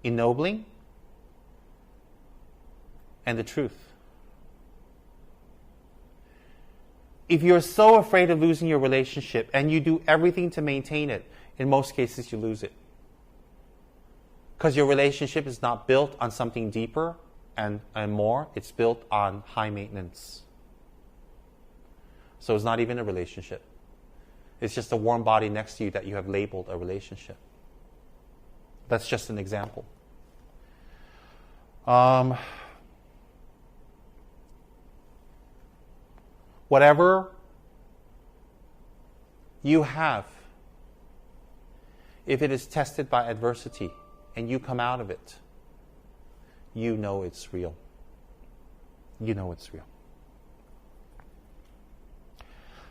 ennobling, and the truth. If you're so afraid of losing your relationship and you do everything to maintain it, in most cases you lose it. Because your relationship is not built on something deeper and more, it's built on high maintenance. So it's not even a relationship. It's just a warm body next to you that you have labeled a relationship. That's just an example. Whatever you have, if it is tested by adversity and you come out of it, you know it's real. You know it's real.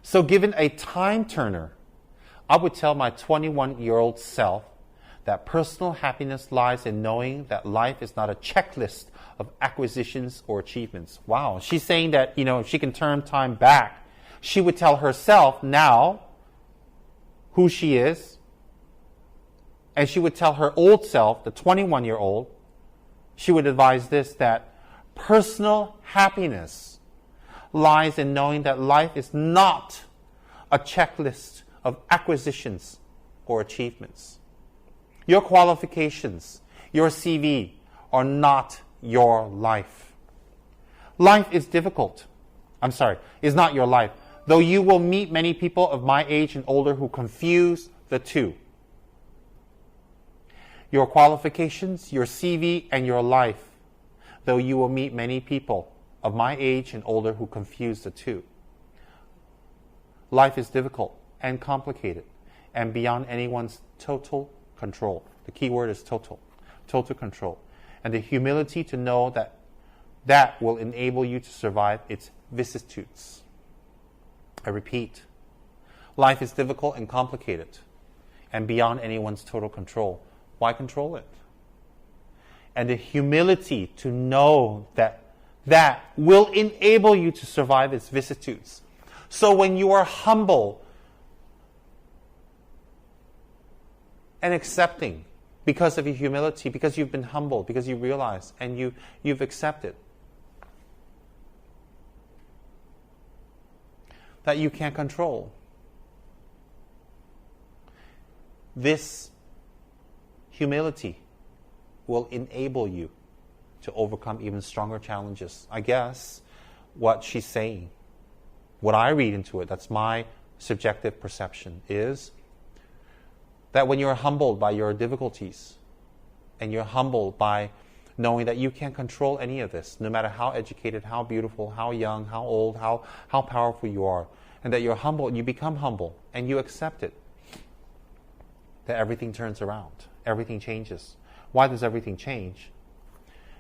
So given a time turner, I would tell my 21-year-old self that personal happiness lies in knowing that life is not a checklist of acquisitions or achievements. Wow, she's saying that, if she can turn time back, she would tell herself now who she is, and she would tell her old self, the 21-year-old, she would advise this, that personal happiness lies in knowing that life is not a checklist of acquisitions or achievements. Your qualifications, your CV are not your life. Life is difficult. Is not your life. Though you will meet many people of my age and older who confuse the two. Your qualifications, your CV, and your life. Though you will meet many people of my age and older who confuse the two. Life is difficult and complicated and beyond anyone's total control. The key word is total. Total control. And the humility to know that will enable you to survive its vicissitudes. I repeat, life is difficult and complicated and beyond anyone's total control. Why control it? And the humility to know that will enable you to survive its vicissitudes. So when you are humble and accepting because of your humility, because you've been humble, because you realize and you've accepted that you can't control. This humility will enable you to overcome even stronger challenges. I guess what she's saying, what I read into it, that's my subjective perception, is that when you're humbled by your difficulties and you're humbled by knowing that you can't control any of this, no matter how educated, how beautiful, how young, how old, how powerful you are, and that you're humble and you become humble and you accept it, that everything turns around, everything changes. Why does everything change?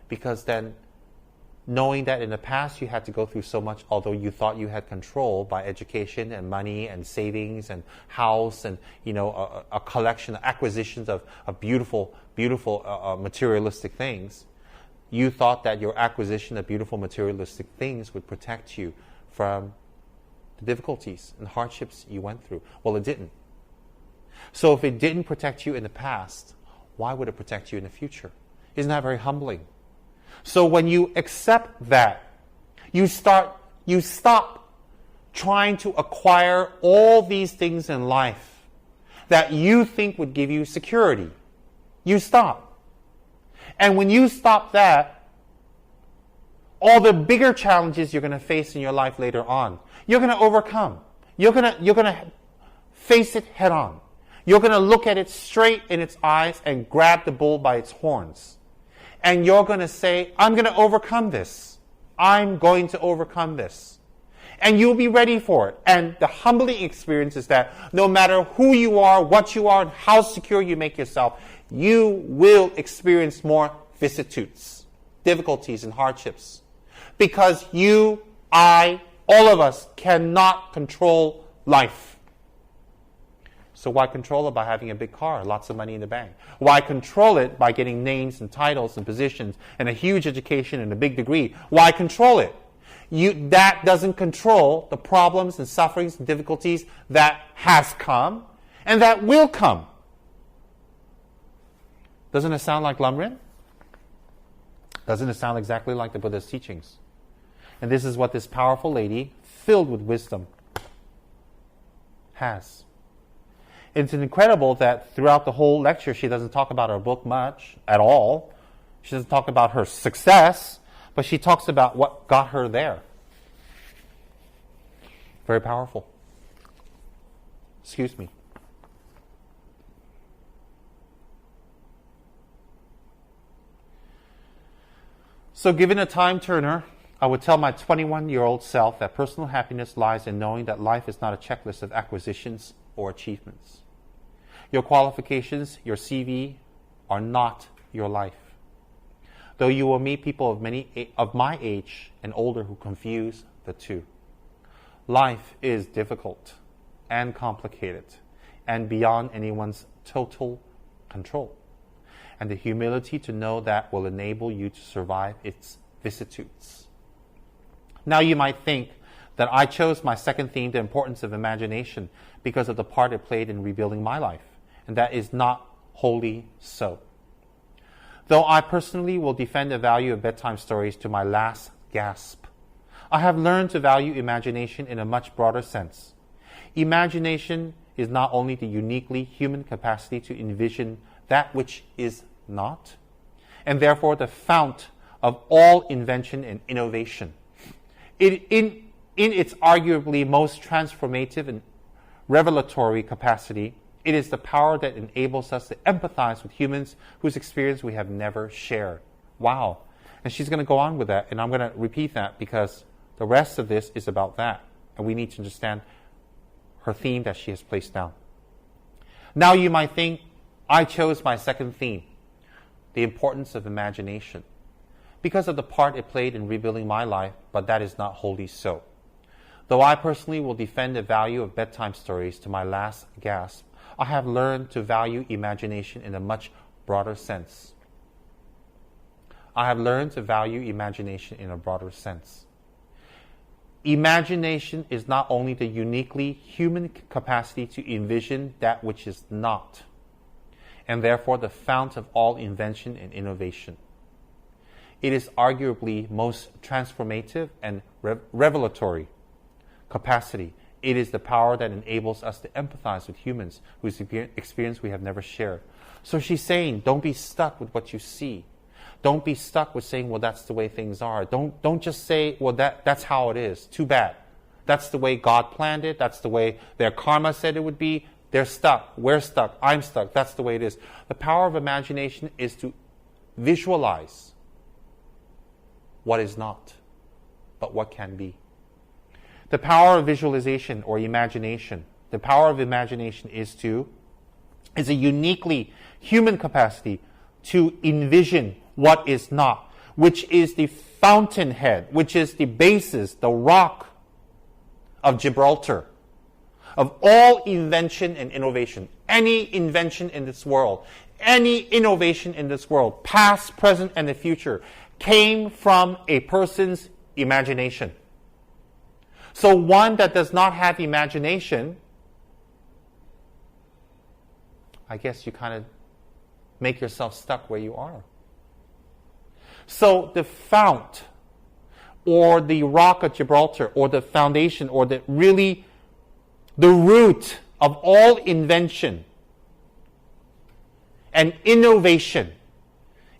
Because then knowing that in the past you had to go through so much, although you thought you had control by education and money and savings and house and a collection of acquisitions of beautiful materialistic things, you thought that your acquisition of beautiful materialistic things would protect you from the difficulties and hardships you went through. Well, it didn't. So if it didn't protect you in the past, why would it protect you in the future? Isn't that very humbling? So when you accept that, you stop trying to acquire all these things in life that you think would give you security. You stop. And when you stop that, all the bigger challenges you're going to face in your life later on, you're going to overcome. You're going to face it head on. You're going to look at it straight in its eyes and grab the bull by its horns. And you're going to say, I'm going to overcome this. I'm going to overcome this. And you'll be ready for it. And the humbling experience is that no matter who you are, what you are, and how secure you make yourself, you will experience more vicissitudes, difficulties, and hardships. Because you, I, all of us cannot control life. So why control it by having a big car, lots of money in the bank? Why control it by getting names and titles and positions and a huge education and a big degree? Why control it? That doesn't control the problems and sufferings and difficulties that has come and that will come. Doesn't it sound like Lamrim? Doesn't it sound exactly like the Buddha's teachings? And this is what this powerful lady, filled with wisdom, has. It's incredible that throughout the whole lecture she doesn't talk about her book much at all. She doesn't talk about her success, but she talks about what got her there. Very powerful. Excuse me. So given a time turner, I would tell my 21-year-old self that personal happiness lies in knowing that life is not a checklist of acquisitions or achievements. Your qualifications, your CV, are not your life. Though you will meet people of my age and older who confuse the two. Life is difficult and complicated and beyond anyone's total control. And the humility to know that will enable you to survive its vicissitudes. Now you might think that I chose my second theme, the importance of imagination, because of the part it played in rebuilding my life. And that is not wholly so. Though I personally will defend the value of bedtime stories to my last gasp, I have learned to value imagination in a much broader sense. Imagination is not only the uniquely human capacity to envision that which is not, and therefore the fount of all invention and innovation. In its arguably most transformative and revelatory capacity, it is the power that enables us to empathize with humans whose experience we have never shared. Wow. And she's going to go on with that, and I'm going to repeat that because the rest of this is about that. And we need to understand her theme that she has placed down. Now you might think, I chose my second theme, the importance of imagination, because of the part it played in rebuilding my life, but that is not wholly so. Though I personally will defend the value of bedtime stories to my last gasp, I have learned to value imagination in a much broader sense. I have learned to value imagination in a broader sense. Imagination is not only the uniquely human capacity to envision that which is not, and therefore the fount of all invention and innovation. It is arguably most transformative and revelatory capacity. It is the power that enables us to empathize with humans whose experience we have never shared. So she's saying, don't be stuck with what you see. Don't be stuck with saying, well, that's the way things are. Don't just say, well, that's how it is. Too bad. That's the way God planned it. That's the way their karma said it would be. They're stuck. We're stuck. I'm stuck. That's the way it is. The power of imagination is to visualize what is not, but what can be. The power of visualization or imagination, the power of imagination is a uniquely human capacity to envision what is not, which is the fountainhead, which is the basis, the rock of Gibraltar, of all invention and innovation. Any invention in this world, any innovation in this world, past, present, and the future, came from a person's imagination. So one that does not have imagination, I guess you kind of make yourself stuck where you are. So the fount, or the rock of Gibraltar, or the foundation, or the root of all invention and innovation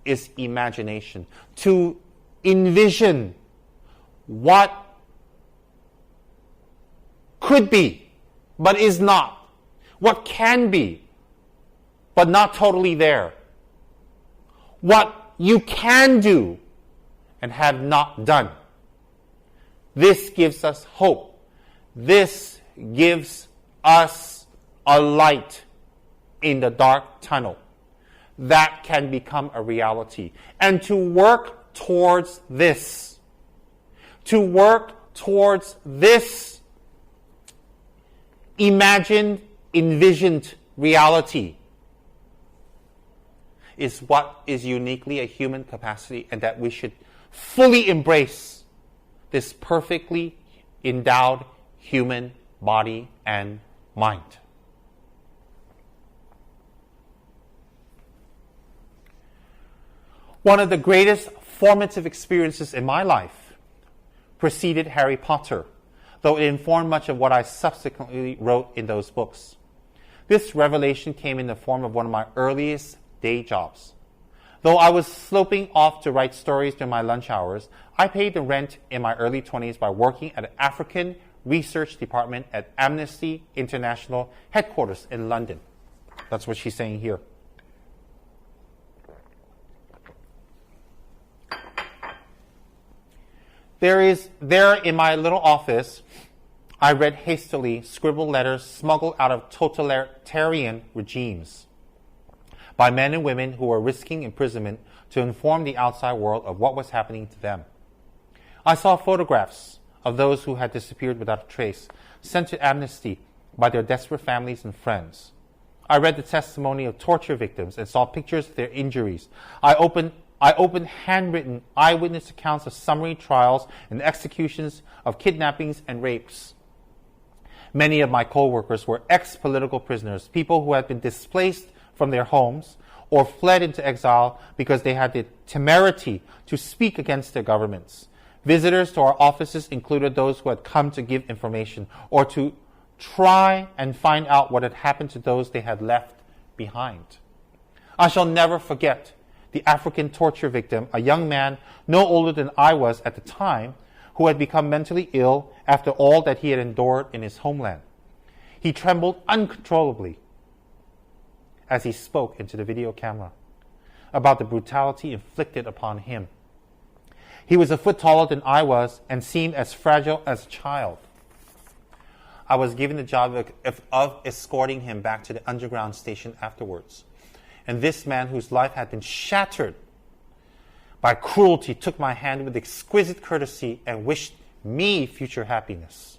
is imagination. To envision what could be, but is not. what can be, but not totally there, what you can do and have not done. This gives us hope. This gives us a light in the dark tunnel that can become a reality. And to work towards this, imagined, envisioned reality is what is uniquely a human capacity, and that we should fully embrace this perfectly endowed human body and mind. One of the greatest formative experiences in my life preceded Harry Potter, though it informed much of what I subsequently wrote in those books. This revelation came in the form of one of my earliest day jobs. Though I was sloping off to write stories during my lunch hours, I paid the rent in my early 20s by working at an African research department at Amnesty International headquarters in London. That's what she's saying here. There in my little office, I read hastily scribbled letters smuggled out of totalitarian regimes by men and women who were risking imprisonment to inform the outside world of what was happening to them. I saw photographs of those who had disappeared without a trace, sent to Amnesty by their desperate families and friends. I read the testimony of torture victims and saw pictures of their injuries. I opened handwritten eyewitness accounts of summary trials and executions of kidnappings and rapes. Many of my co-workers were ex-political prisoners, people who had been displaced from their homes or fled into exile because they had the temerity to speak against their governments. Visitors to our offices included those who had come to give information or to try and find out what had happened to those they had left behind. I shall never forget the African torture victim, a young man no older than I was at the time, who had become mentally ill after all that he had endured in his homeland. He trembled uncontrollably as he spoke into the video camera about the brutality inflicted upon him. He was a foot taller than I was and seemed as fragile as a child. I was given the job of escorting him back to the underground station afterwards. And this man, whose life had been shattered by cruelty, took my hand with exquisite courtesy and wished me future happiness.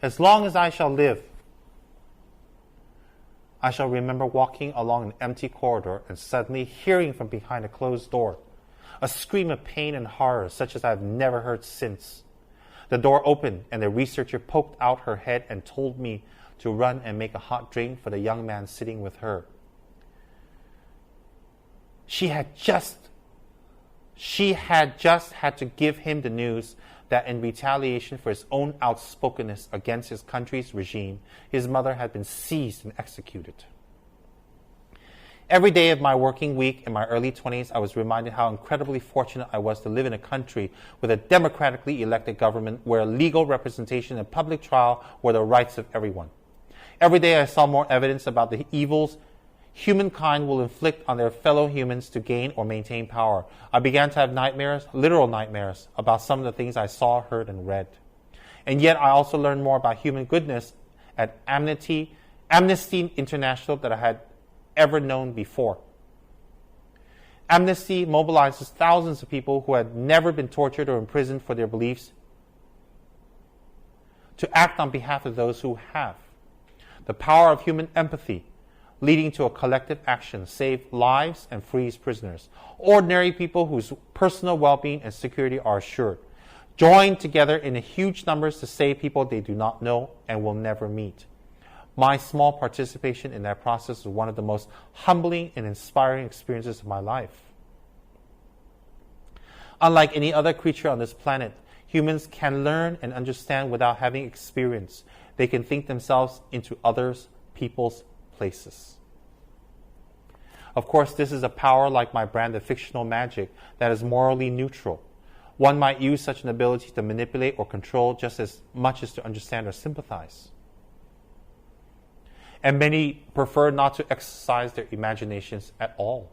As long as I shall live, I shall remember walking along an empty corridor and suddenly hearing from behind a closed door a scream of pain and horror such as I have never heard since. The door opened and the researcher poked out her head and told me to run and make a hot drink for the young man sitting with her. She had just had to give him the news that in retaliation for his own outspokenness against his country's regime, his mother had been seized and executed. Every day of my working week in my early 20s, I was reminded how incredibly fortunate I was to live in a country with a democratically elected government where legal representation and public trial were the rights of everyone. Every day I saw more evidence about the evils humankind will inflict on their fellow humans to gain or maintain power. I began to have nightmares, literal nightmares, about some of the things I saw, heard, and read. And yet I also learned more about human goodness at Amnesty International than I had ever known before. Amnesty mobilizes thousands of people who had never been tortured or imprisoned for their beliefs to act on behalf of those who have. The power of human empathy leading to a collective action saves lives and frees prisoners. Ordinary people whose personal well-being and security are assured, join together in huge numbers to save people they do not know and will never meet. My small participation in that process was one of the most humbling and inspiring experiences of my life. Unlike any other creature on this planet, humans can learn and understand without having experience. They can think themselves into others, people's places. Of course, this is a power like my brand of fictional magic that is morally neutral. One might use such an ability to manipulate or control just as much as to understand or sympathize. And many prefer not to exercise their imaginations at all.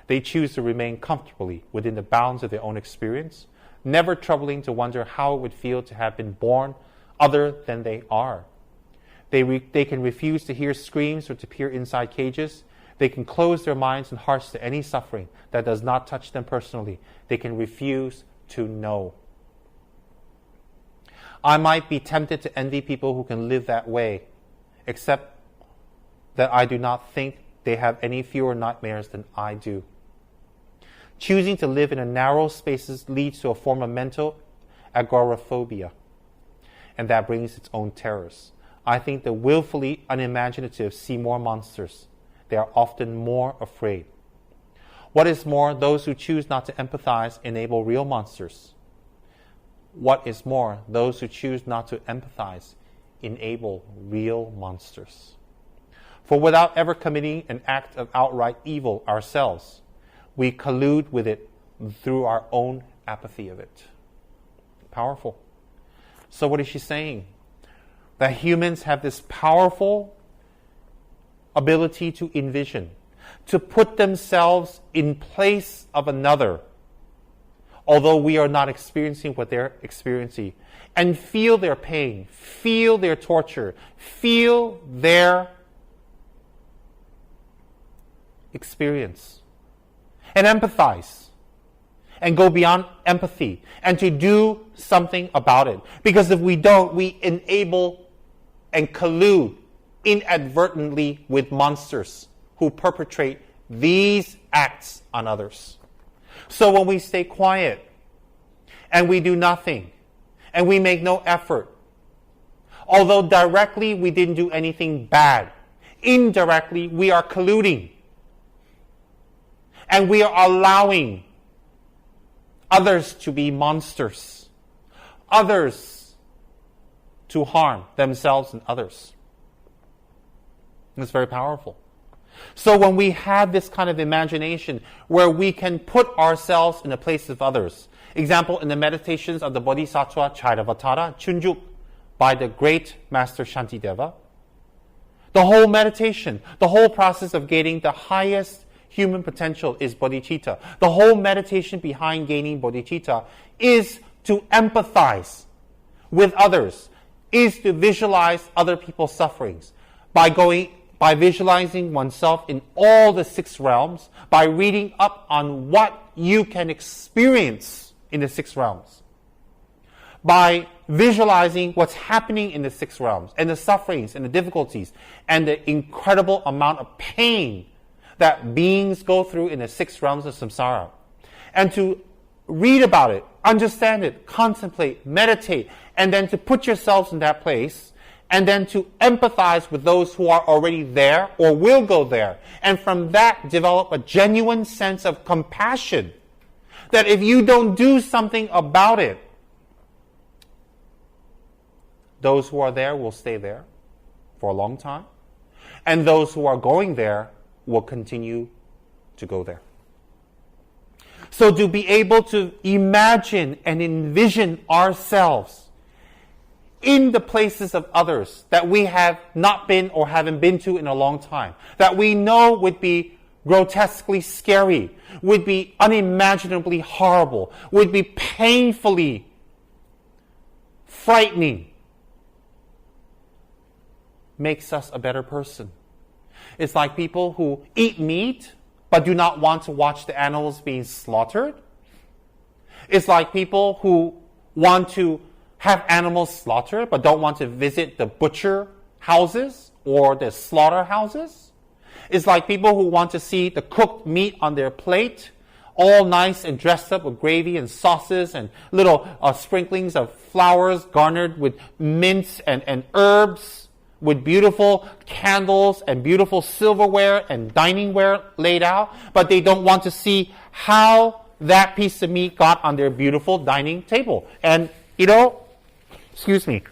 They choose to remain comfortably within the bounds of their own experience, never troubling to wonder how it would feel to have been born other than they are. They can refuse to hear screams or to peer inside cages. They can close their minds and hearts to any suffering that does not touch them personally. They can refuse to know. I might be tempted to envy people who can live that way, except that I do not think they have any fewer nightmares than I do. Choosing to live in a narrow spaces leads to a form of mental agoraphobia, and that brings its own terrors. I think the willfully unimaginative see more monsters. They are often more afraid. What is more, those who choose not to empathize enable real monsters. What is more, those who choose not to empathize enable real monsters. For without ever committing an act of outright evil ourselves, we collude with it through our own apathy of it. Powerful. So what is she saying? That humans have this powerful ability to envision, to put themselves in place of another, although we are not experiencing what they're experiencing, and feel their pain, feel their torture, feel their experience, and empathize, and go beyond empathy, and to do something about it. Because if we don't, we enable and collude inadvertently with monsters who perpetrate these acts on others. So when we stay quiet, and we do nothing, and we make no effort, although directly we didn't do anything bad, indirectly we are colluding. And we are allowing others to be monsters, others to harm themselves and others. It's very powerful. So when we have this kind of imagination where we can put ourselves in the place of others, example in the meditations of the Bodhisattva Charyavatara Chunjuk by the great Master Shantideva, the whole meditation, the whole process of gaining the highest human potential is bodhicitta. The whole meditation behind gaining bodhicitta is to empathize with others, is to visualize other people's sufferings by visualizing oneself in all the 6 realms, by reading up on what you can experience in the 6 realms, by visualizing what's happening in the 6 realms, and the sufferings and the difficulties, and the incredible amount of pain that beings go through in the 6 realms of samsara. And to read about it, understand it, contemplate, meditate, and then to put yourselves in that place, and then to empathize with those who are already there or will go there. And from that, develop a genuine sense of compassion. That if you don't do something about it, those who are there will stay there for a long time. And those who are going there will continue to go there. So to be able to imagine and envision ourselves in the places of others that we have not been or haven't been to in a long time, that we know would be grotesquely scary, would be unimaginably horrible, would be painfully frightening, makes us a better person. It's like people who eat meat but do not want to watch the animals being slaughtered. It's like people who want to have animals slaughtered but don't want to visit the butcher houses or the slaughter houses. It's like people who want to see the cooked meat on their plate, all nice and dressed up with gravy and sauces and little sprinklings of flowers garnered with mints and herbs, with beautiful candles and beautiful silverware and diningware laid out, but they don't want to see how that piece of meat got on their beautiful dining table. And, excuse me,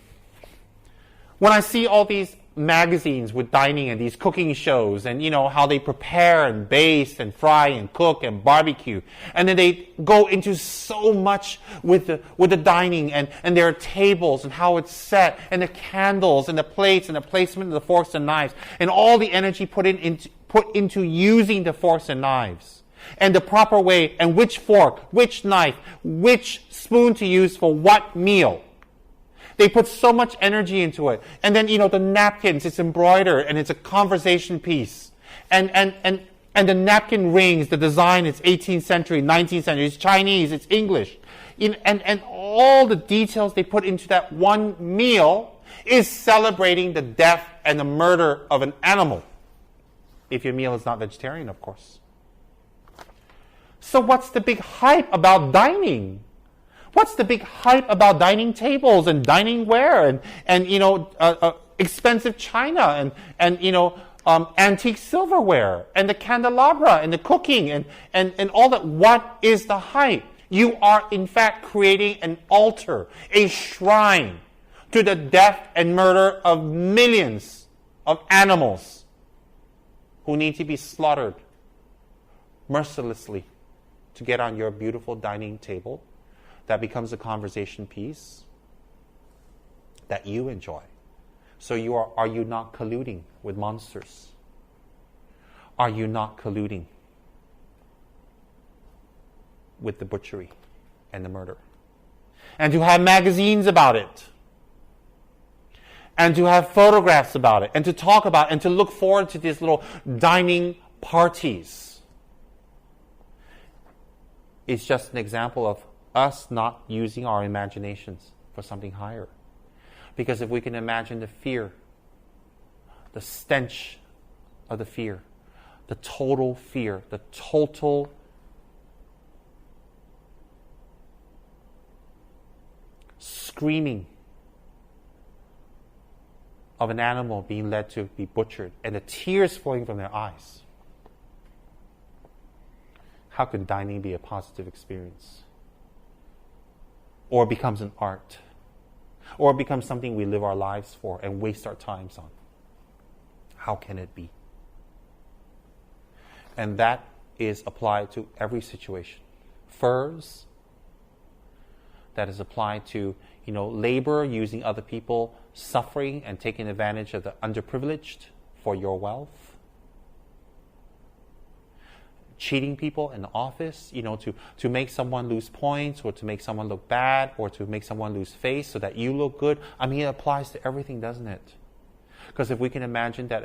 when I see all these magazines with dining and these cooking shows and, how they prepare and baste and fry and cook and barbecue. And then they go into so much with the dining and their tables and how it's set and the candles and the plates and the placement of the forks and knives and all the energy put into using the forks and knives and the proper way and which fork, which knife, which spoon to use for what meal. They put so much energy into it. And then, the napkins, it's embroidered and it's a conversation piece. And the napkin rings, the design is 18th century, 19th century, it's Chinese, it's English. And all the details they put into that one meal is celebrating the death and the murder of an animal. If your meal is not vegetarian, of course. So what's the big hype about dining? What's the big hype about dining tables and dining ware and expensive china and antique silverware and the candelabra and the cooking and all that? What is the hype? You are in fact creating an altar, a shrine to the death and murder of millions of animals who need to be slaughtered mercilessly to get on your beautiful dining table. That becomes a conversation piece that you enjoy. So are you not colluding with monsters? Are you not colluding with the butchery and the murder? And to have magazines about it. And to have photographs about it. And to talk about it. And to look forward to these little dining parties. It's just an example of us not using our imaginations for something higher. Because if we can imagine the fear, the stench of the fear, the total fear, the total screaming of an animal being led to be butchered and the tears flowing from their eyes, how can dining be a positive experience? Or it becomes an art. Or it becomes something we live our lives for and waste our times on. How can it be? And that is applied to every situation. Furs, that is applied to, labor, using other people, suffering and taking advantage of the underprivileged for your wealth. Cheating people in the office, to make someone lose points or to make someone look bad or to make someone lose face so that you look good. It applies to everything, doesn't it? Because if we can imagine that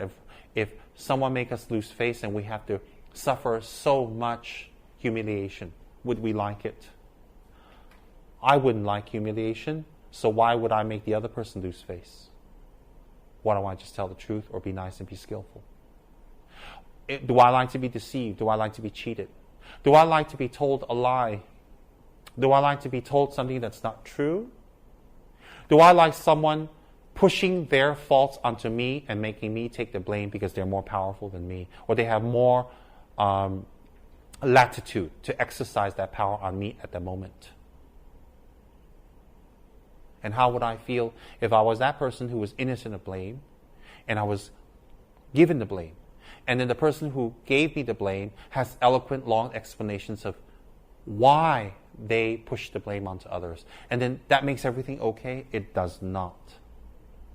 if someone make us lose face and we have to suffer so much humiliation, would we like it? I wouldn't like humiliation, so why would I make the other person lose face? Why don't I just tell the truth or be nice and be skillful? Do I like to be deceived? Do I like to be cheated? Do I like to be told a lie? Do I like to be told something that's not true? Do I like someone pushing their faults onto me and making me take the blame because they're more powerful than me, or they have more latitude to exercise that power on me at the moment? And how would I feel if I was that person who was innocent of blame and I was given the blame? And then the person who gave me the blame has eloquent, long explanations of why they push the blame onto others. And then that makes everything okay? It does not.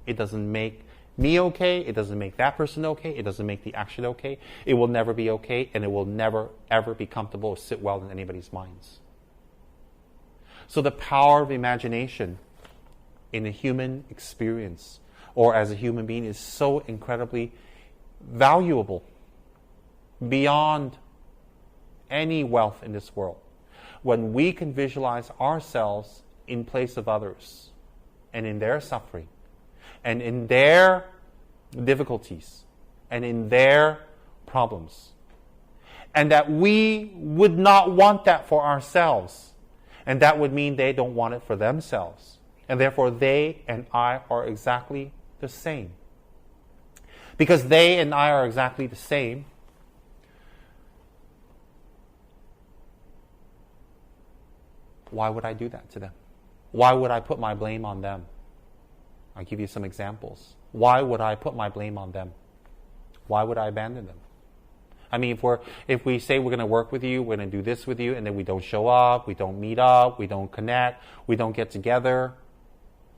It doesn't make me okay. It doesn't make that person okay. It doesn't make the action okay. It will never be okay, and it will never, ever be comfortable or sit well in anybody's minds. So the power of imagination in a human experience or as a human being is so incredibly valuable beyond any wealth in this world. When we can visualize ourselves in place of others and in their suffering and in their difficulties and in their problems, and that we would not want that for ourselves, and that would mean they don't want it for themselves, and therefore they and I are exactly the same. Because they and I are exactly the same, why would I do that to them? Why would I put my blame on them? I'll give you some examples. Why would I put my blame on them? Why would I abandon them? I mean, if we say we're going to work with you, we're going to do this with you, and then we don't show up, we don't meet up, we don't connect, we don't get together,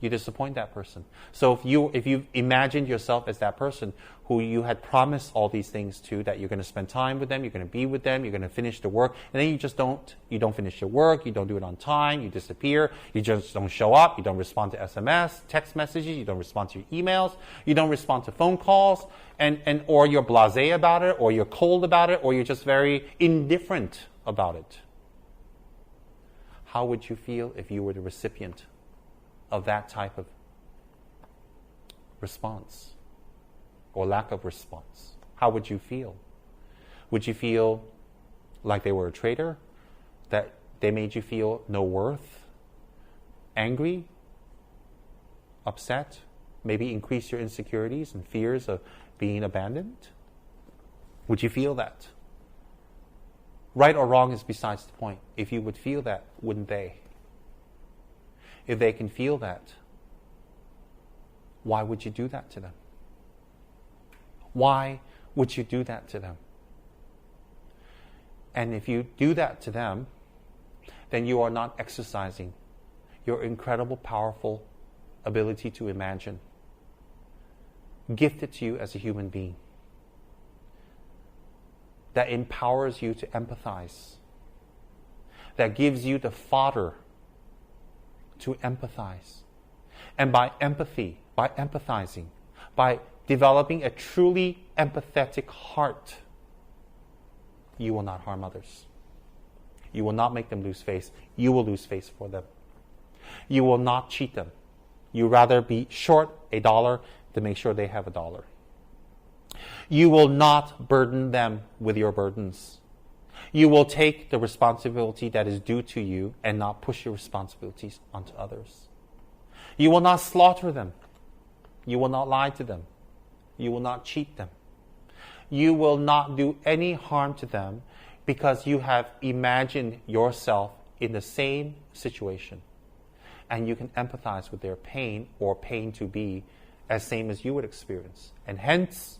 you disappoint that person. So if you imagined yourself as that person who you had promised all these things to, that you're going to spend time with them, you're going to be with them, you're going to finish the work, and then you don't finish your work, you don't do it on time, you disappear, you just don't show up, you don't respond to SMS, text messages, you don't respond to your emails, you don't respond to phone calls, or you're blasé about it, or you're cold about it, or you're just very indifferent about it. How would you feel if you were the recipient of that type of response or lack of response? How would you feel? Would you feel like they were a traitor? That they made you feel no worth? Angry? Upset? Maybe increase your insecurities and fears of being abandoned? Would you feel that? Right or wrong is besides the point. If you would feel that, wouldn't they? If they can feel that, why would you do that to them? Why would you do that to them? And if you do that to them, then you are not exercising your incredible, powerful ability to imagine, gifted to you as a human being, that empowers you to empathize, that gives you the fodder to empathize. And by empathy, by empathizing, by developing a truly empathetic heart, you will not harm others. You will not make them lose face. You will lose face for them. You will not cheat them. You rather be short $1 to make sure they have $1. You will not burden them with your burdens. You will take the responsibility that is due to you and not push your responsibilities onto others. You will not slaughter them. You will not lie to them. You will not cheat them. You will not do any harm to them because you have imagined yourself in the same situation. And you can empathize with their pain, or pain to be as same as you would experience. And hence,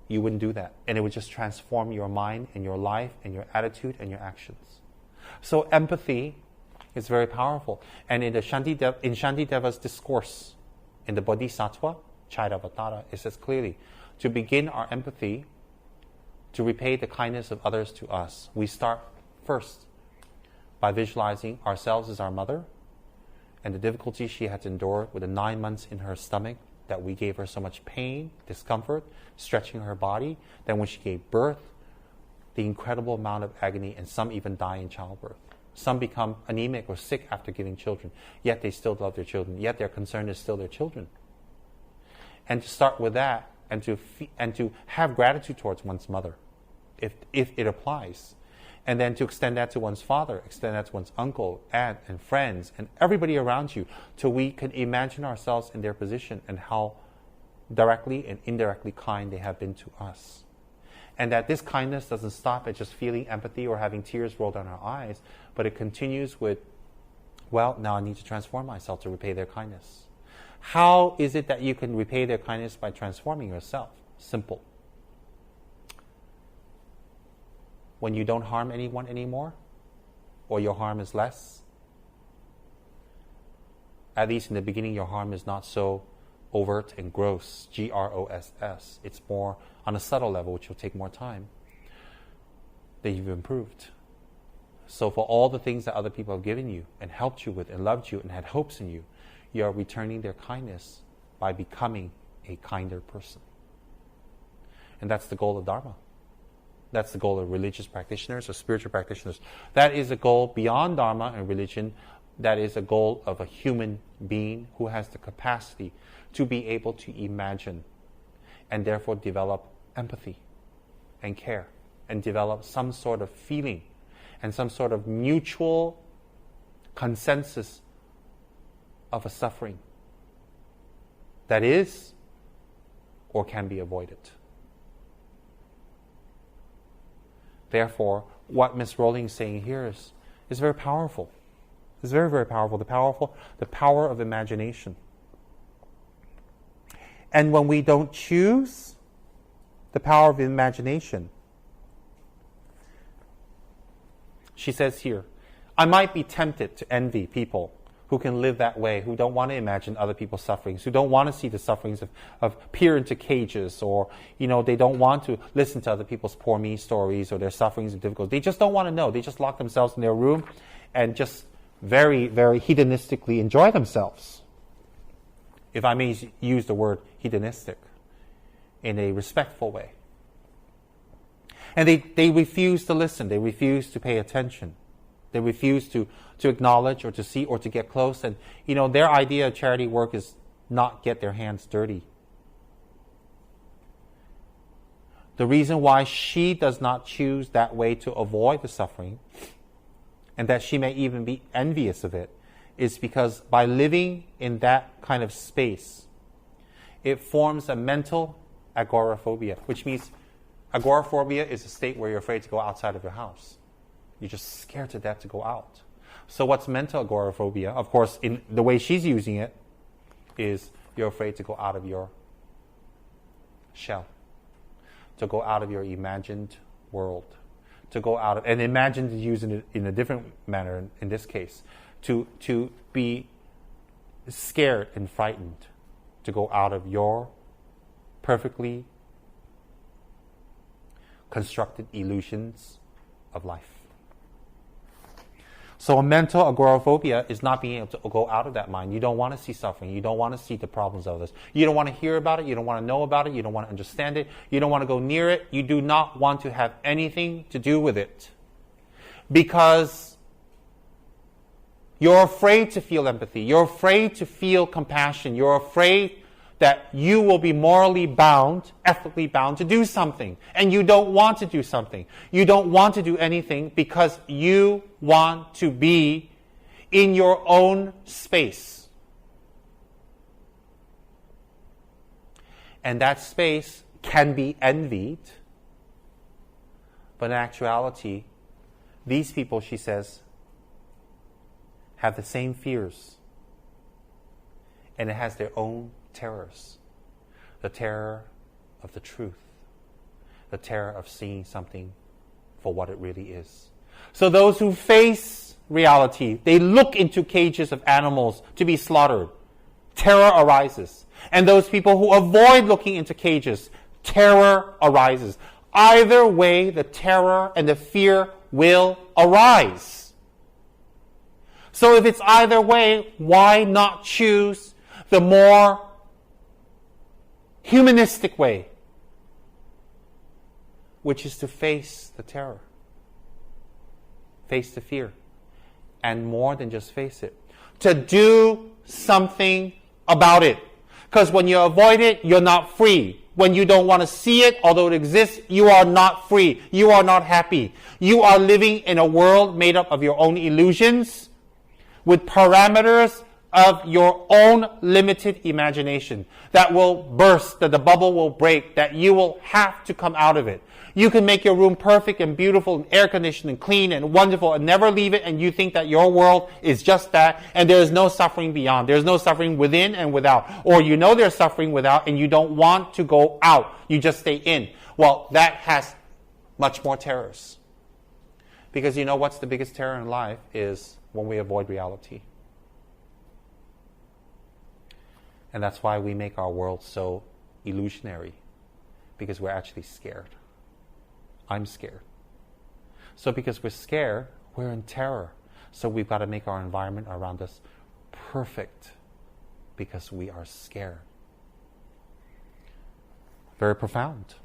you wouldn't do that. And it would just transform your mind and your life and your attitude and your actions. So empathy is very powerful. And in Shantideva's discourse, in the Bodhisattva, Chairavata, it says clearly, to begin our empathy, to repay the kindness of others to us, we start first by visualizing ourselves as our mother and the difficulties she had to endure with the 9 months in her stomach, that we gave her so much pain, discomfort, stretching her body. Then when she gave birth, the incredible amount of agony, and some even die in childbirth. Some become anemic or sick after giving children, yet they still love their children, yet their concern is still their children. And to start with that, and to have gratitude towards one's mother, if it applies. And then to extend that to one's father, extend that to one's uncle, aunt, and friends, and everybody around you, till we can imagine ourselves in their position and how directly and indirectly kind they have been to us. And that this kindness doesn't stop at just feeling empathy or having tears roll down our eyes, but it continues with, well, now I need to transform myself to repay their kindness. How is it that you can repay their kindness? By transforming yourself. Simple. When you don't harm anyone anymore, or your harm is less, at least in the beginning your harm is not so overt and gross, gross. It's more on a subtle level, which will take more time, that you've improved. So for all the things that other people have given you and helped you with and loved you and had hopes in you, you are returning their kindness by becoming a kinder person. And that's the goal of Dharma. That's the goal of religious practitioners or spiritual practitioners. That is a goal beyond Dharma and religion. That is a goal of a human being who has the capacity to be able to imagine and therefore develop empathy and care and develop some sort of feeling and some sort of mutual consensus of a suffering that is or can be avoided. Therefore, what Ms. Rowling is saying here is very powerful. It's very, very powerful. The power of imagination. And when we don't choose the power of imagination, she says here, I might be tempted to envy people who can live that way, who don't want to imagine other people's sufferings, who don't want to see the sufferings of peer into cages, or, they don't want to listen to other people's poor me stories or their sufferings and difficulties. They just don't want to know. They just lock themselves in their room and just very, very hedonistically enjoy themselves. If I may use the word hedonistic in a respectful way. And they refuse to listen. They refuse to pay attention. They refuse to acknowledge or to see or to get close. And, their idea of charity work is not get their hands dirty. The reason why she does not choose that way to avoid the suffering, and that she may even be envious of it, is because by living in that kind of space, it forms a mental agoraphobia, which means agoraphobia is a state where you're afraid to go outside of your house. You're just scared to death to go out. So what's mental agoraphobia? Of course, in the way she's using it, is you're afraid to go out of your shell, to go out of your imagined world, to go out of, and imagined is used in a different manner in this case, to be scared and frightened, to go out of your perfectly constructed illusions of life. So a mental agoraphobia is not being able to go out of that mind. You don't want to see suffering. You don't want to see the problems of others. You don't want to hear about it. You don't want to know about it. You don't want to understand it. You don't want to go near it. You do not want to have anything to do with it. Because you're afraid to feel empathy. You're afraid to feel compassion. You're afraid that you will be morally bound, ethically bound to do something. And you don't want to do something. You don't want to do anything because you want to be in your own space. And that space can be envied. But in actuality, these people, she says, have the same fears. And it has their own terrors. The terror of the truth. The terror of seeing something for what it really is. So those who face reality, they look into cages of animals to be slaughtered. Terror arises. And those people who avoid looking into cages, terror arises. Either way, the terror and the fear will arise. So if it's either way, why not choose the more humanistic way, which is to face the terror, face the fear, and more than just face it, to do something about it. Because when you avoid it, you're not free. When you don't want to see it, although it exists, you are not free. You are not happy. You are living in a world made up of your own illusions, with parameters of your own limited imagination that will burst, that the bubble will break, that you will have to come out of it. You can make your room perfect and beautiful and air-conditioned and clean and wonderful and never leave it, and you think that your world is just that, and there is no suffering beyond. There's no suffering within and without. Or you know there's suffering without and you don't want to go out. You just stay in. Well, that has much more terrors. Because you know what's the biggest terror in life is when we avoid reality. And that's why we make our world so illusionary, because we're actually scared. I'm scared. So because we're scared, we're in terror. So we've got to make our environment around us perfect because we are scared. Very profound.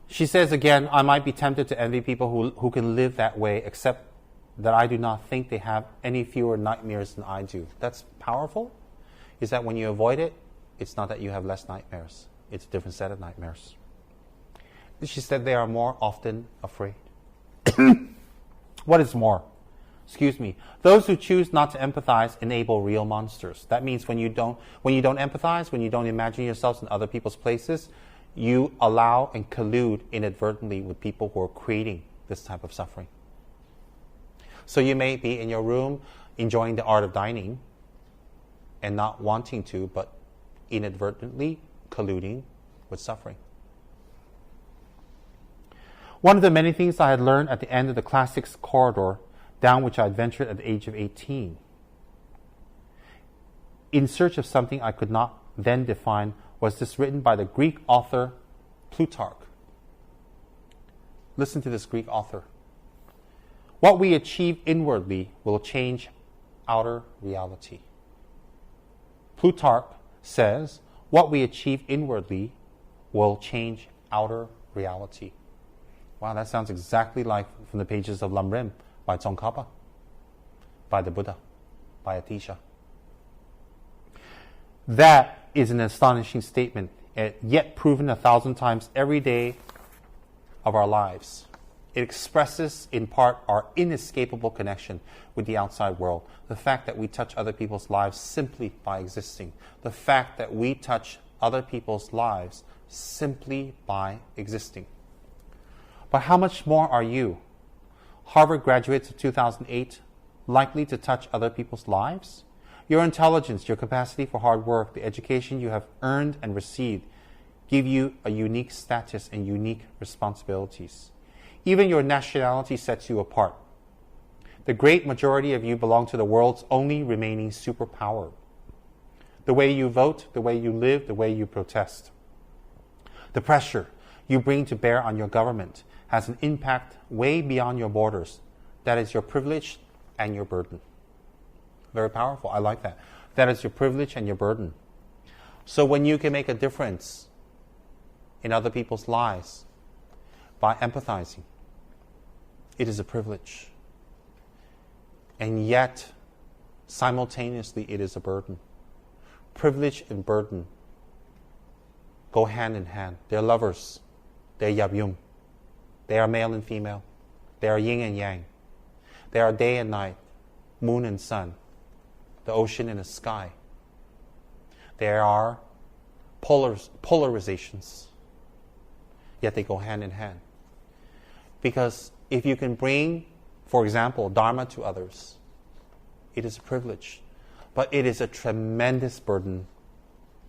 She says again, I might be tempted to envy people who can live that way, except that I do not think they have any fewer nightmares than I do. That's powerful. Is that when you avoid it, it's not that you have less nightmares. It's a different set of nightmares. She said they are more often afraid. What is more? Excuse me. Those who choose not to empathize enable real monsters. That means when you don't empathize, when you don't imagine yourselves in other people's places, you allow and collude inadvertently with people who are creating this type of suffering. So you may be in your room enjoying the art of dining and not wanting to, but inadvertently colluding with suffering. One of the many things I had learned at the end of the classics corridor down which I had ventured at the age of 18, in search of something I could not then define, was this written by the Greek author Plutarch. Listen to this Greek author. What we achieve inwardly will change outer reality. Plutarch says, what we achieve inwardly will change outer reality. Wow, that sounds exactly like from the pages of Lam Rim by Tsongkhapa, by the Buddha, by Atisha. That is an astonishing statement, yet proven 1,000 times every day of our lives. It expresses, in part, our inescapable connection with the outside world. The fact that we touch other people's lives simply by existing. The fact that we touch other people's lives simply by existing. But how much more are you, Harvard graduates of 2008, likely to touch other people's lives? Your intelligence, your capacity for hard work, the education you have earned and received give you a unique status and unique responsibilities. Even your nationality sets you apart. The great majority of you belong to the world's only remaining superpower. The way you vote, the way you live, the way you protest. The pressure you bring to bear on your government has an impact way beyond your borders. That is your privilege and your burden. Very powerful. I like that. That is your privilege and your burden. So when you can make a difference in other people's lives by empathizing, it is a privilege. And yet, simultaneously, it is a burden. Privilege and burden go hand in hand. They're lovers. They're yabyum. They are male and female. They are yin and yang. They are day and night, moon and sun, the ocean and the sky. There are polarizations, yet they go hand in hand. Because if you can bring, for example, Dharma to others, it is a privilege. But it is a tremendous burden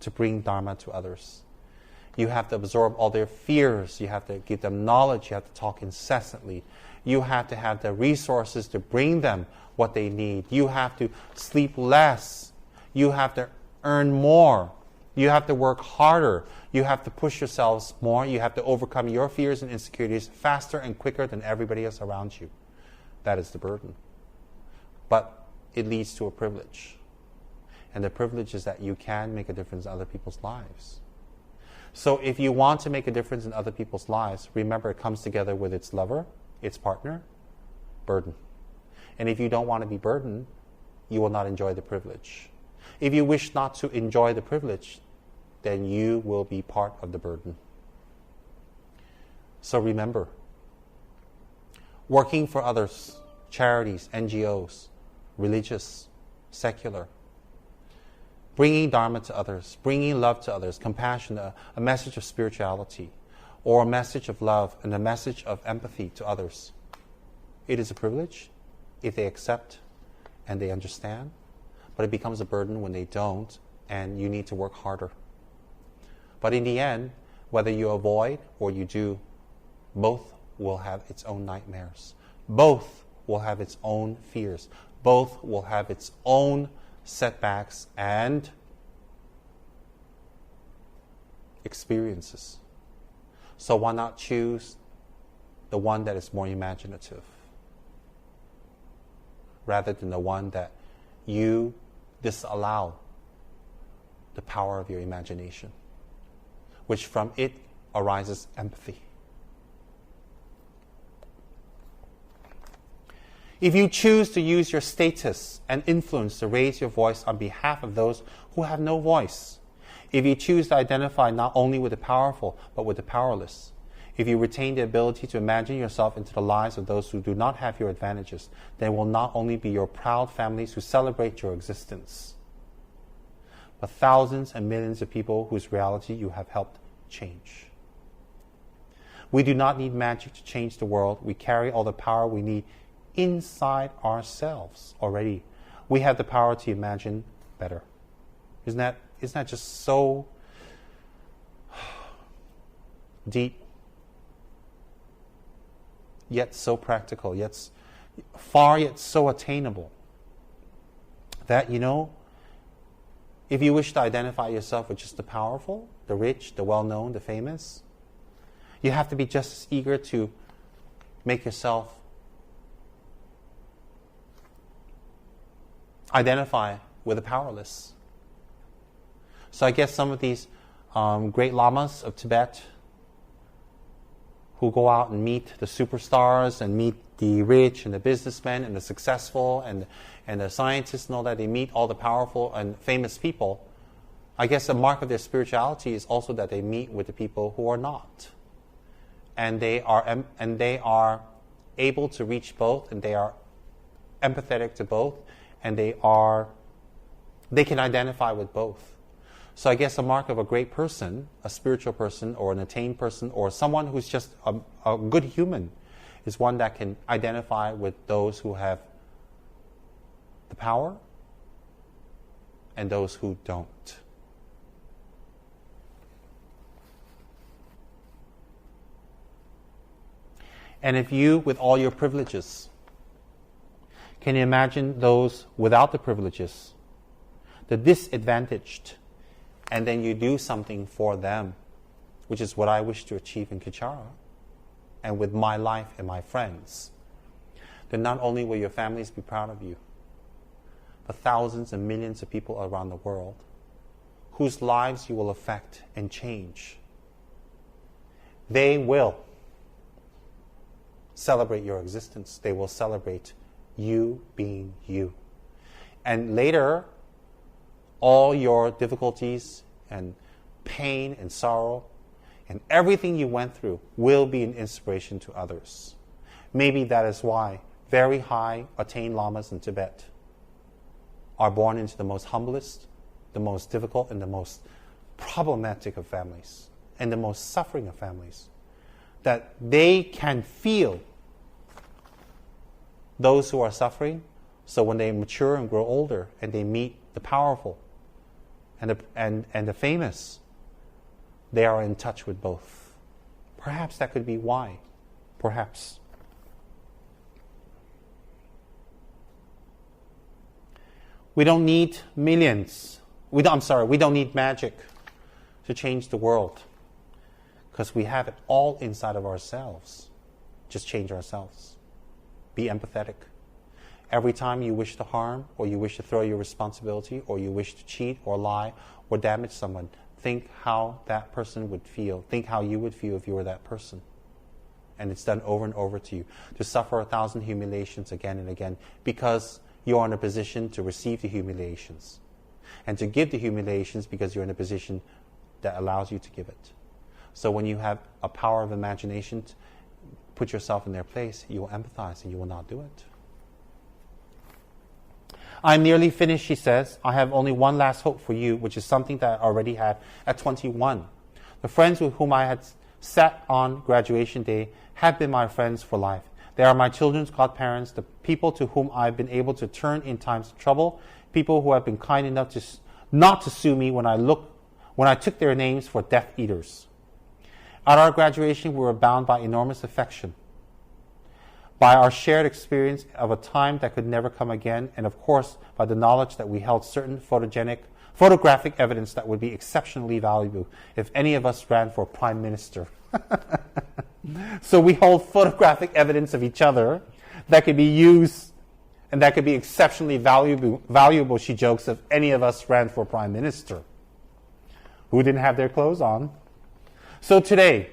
to bring Dharma to others. You have to absorb all their fears. You have to give them knowledge. You have to talk incessantly. You have to have the resources to bring them what they need. You have to sleep less. You have to earn more. You have to work harder. You have to push yourselves more. You have to overcome your fears and insecurities faster and quicker than everybody else around you. That is the burden. But it leads to a privilege. And the privilege is that you can make a difference in other people's lives. So if you want to make a difference in other people's lives, remember it comes together with its lover, its partner, burden. And if you don't want to be burdened, you will not enjoy the privilege. If you wish not to enjoy the privilege, then you will be part of the burden. So remember, working for others, charities, NGOs, religious, secular, bringing Dharma to others, bringing love to others, compassion, a message of spirituality, or a message of love and a message of empathy to others. It is a privilege if they accept and they understand, but it becomes a burden when they don't, and you need to work harder. But in the end, whether you avoid or you do, both will have its own nightmares. Both will have its own fears. Both will have its own setbacks and experiences. So why not choose the one that is more imaginative rather than the one that you disallow the power of your imagination, which from it arises empathy. If you choose to use your status and influence to raise your voice on behalf of those who have no voice, if you choose to identify not only with the powerful, but with the powerless, if you retain the ability to imagine yourself into the lives of those who do not have your advantages, then it will not only be your proud families who celebrate your existence, but thousands and millions of people whose reality you have helped change. We do not need magic to change the world. We carry all the power we need inside ourselves already. We have the power to imagine better. Isn't Isn't that just so deep, yet so practical, yet so attainable? That, if you wish to identify yourself with just the powerful, the rich, the well-known, the famous, you have to be just as eager to make yourself identify with the powerless. So I guess some of these great lamas of Tibet who go out and meet the superstars and meet the rich and the businessmen and the successful and the scientists and all that, they meet all the powerful and famous people. I guess a mark of their spirituality is also that they meet with the people who are not. And they are able to reach both, and they are empathetic to both, and they can identify with both. So I guess a mark of a great person, a spiritual person, or an attained person, or someone who's just a good human, is one that can identify with those who have the power and those who don't. And if you, with all your privileges, can you imagine those without the privileges, the disadvantaged, and then you do something for them, which is what I wish to achieve in Kechara, and with my life and my friends, then not only will your families be proud of you, but thousands and millions of people around the world whose lives you will affect and change, they will celebrate your existence. They will celebrate you being you. And later, all your difficulties and pain and sorrow and everything you went through will be an inspiration to others. Maybe that is why very high attained lamas in Tibet are born into the most humblest, the most difficult, and the most problematic of families, and the most suffering of families. That they can feel those who are suffering, so when they mature and grow older and they meet the powerful and the famous, they are in touch with both. Perhaps that could be why. Perhaps. We don't need millions. We don't need magic to change the world, because we have it all inside of ourselves. Just change ourselves. Be empathetic. Every time you wish to harm, or you wish to throw your responsibility, or you wish to cheat or lie or damage someone, think how that person would feel. Think how you would feel if you were that person. And it's done over and over to you. To suffer 1,000 humiliations again and again, because you're in a position to receive the humiliations. And to give the humiliations because you're in a position that allows you to give it. So when you have a power of imagination, put yourself in their place, you will empathize and you will not do it. I'm nearly finished, she says. I have only one last hope for you, which is something that I already had at 21. The friends with whom I had sat on graduation day have been my friends for life. They are my children's godparents, the people to whom I've been able to turn in times of trouble, people who have been kind enough to not to sue me when I took their names for Death Eaters. At our graduation, we were bound by enormous affection, by our shared experience of a time that could never come again, and of course, by the knowledge that we held certain photographic evidence that would be exceptionally valuable if any of us ran for prime minister. So we hold photographic evidence of each other that could be used and that could be exceptionally valuable, she jokes, if any of us ran for prime minister. Who didn't have their clothes on? So today,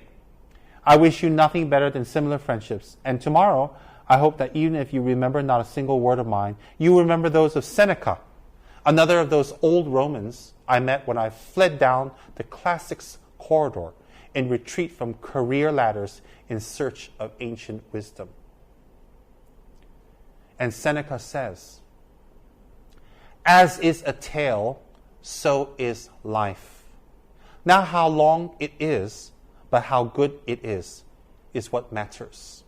I wish you nothing better than similar friendships. And tomorrow, I hope that even if you remember not a single word of mine, you remember those of Seneca, another of those old Romans I met when I fled down the classics corridor in retreat from career ladders in search of ancient wisdom. And Seneca says, as is a tale, so is life. Not how long it is, but how good it is what matters.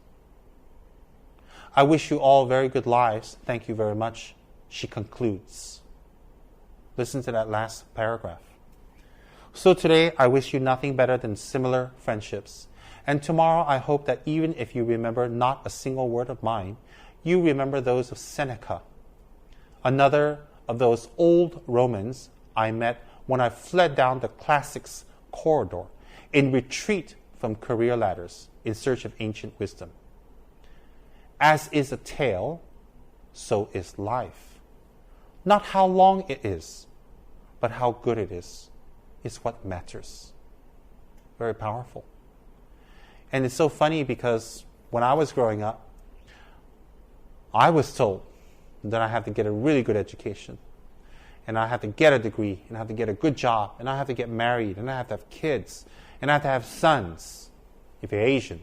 I wish you all very good lives. Thank you very much. She concludes. Listen to that last paragraph. So today, I wish you nothing better than similar friendships. And tomorrow, I hope that even if you remember not a single word of mine, you remember those of Seneca, another of those old Romans I met when I fled down the classics corridor in retreat from career ladders in search of ancient wisdom. As is a tale, so is life. Not how long it is, but how good it is what matters. Very powerful. And it's so funny because when I was growing up, I was told that I had to get a really good education, and I had to get a degree, and I had to get a good job, and I had to get married, and I had to have kids, and I had to have sons, if you're Asian,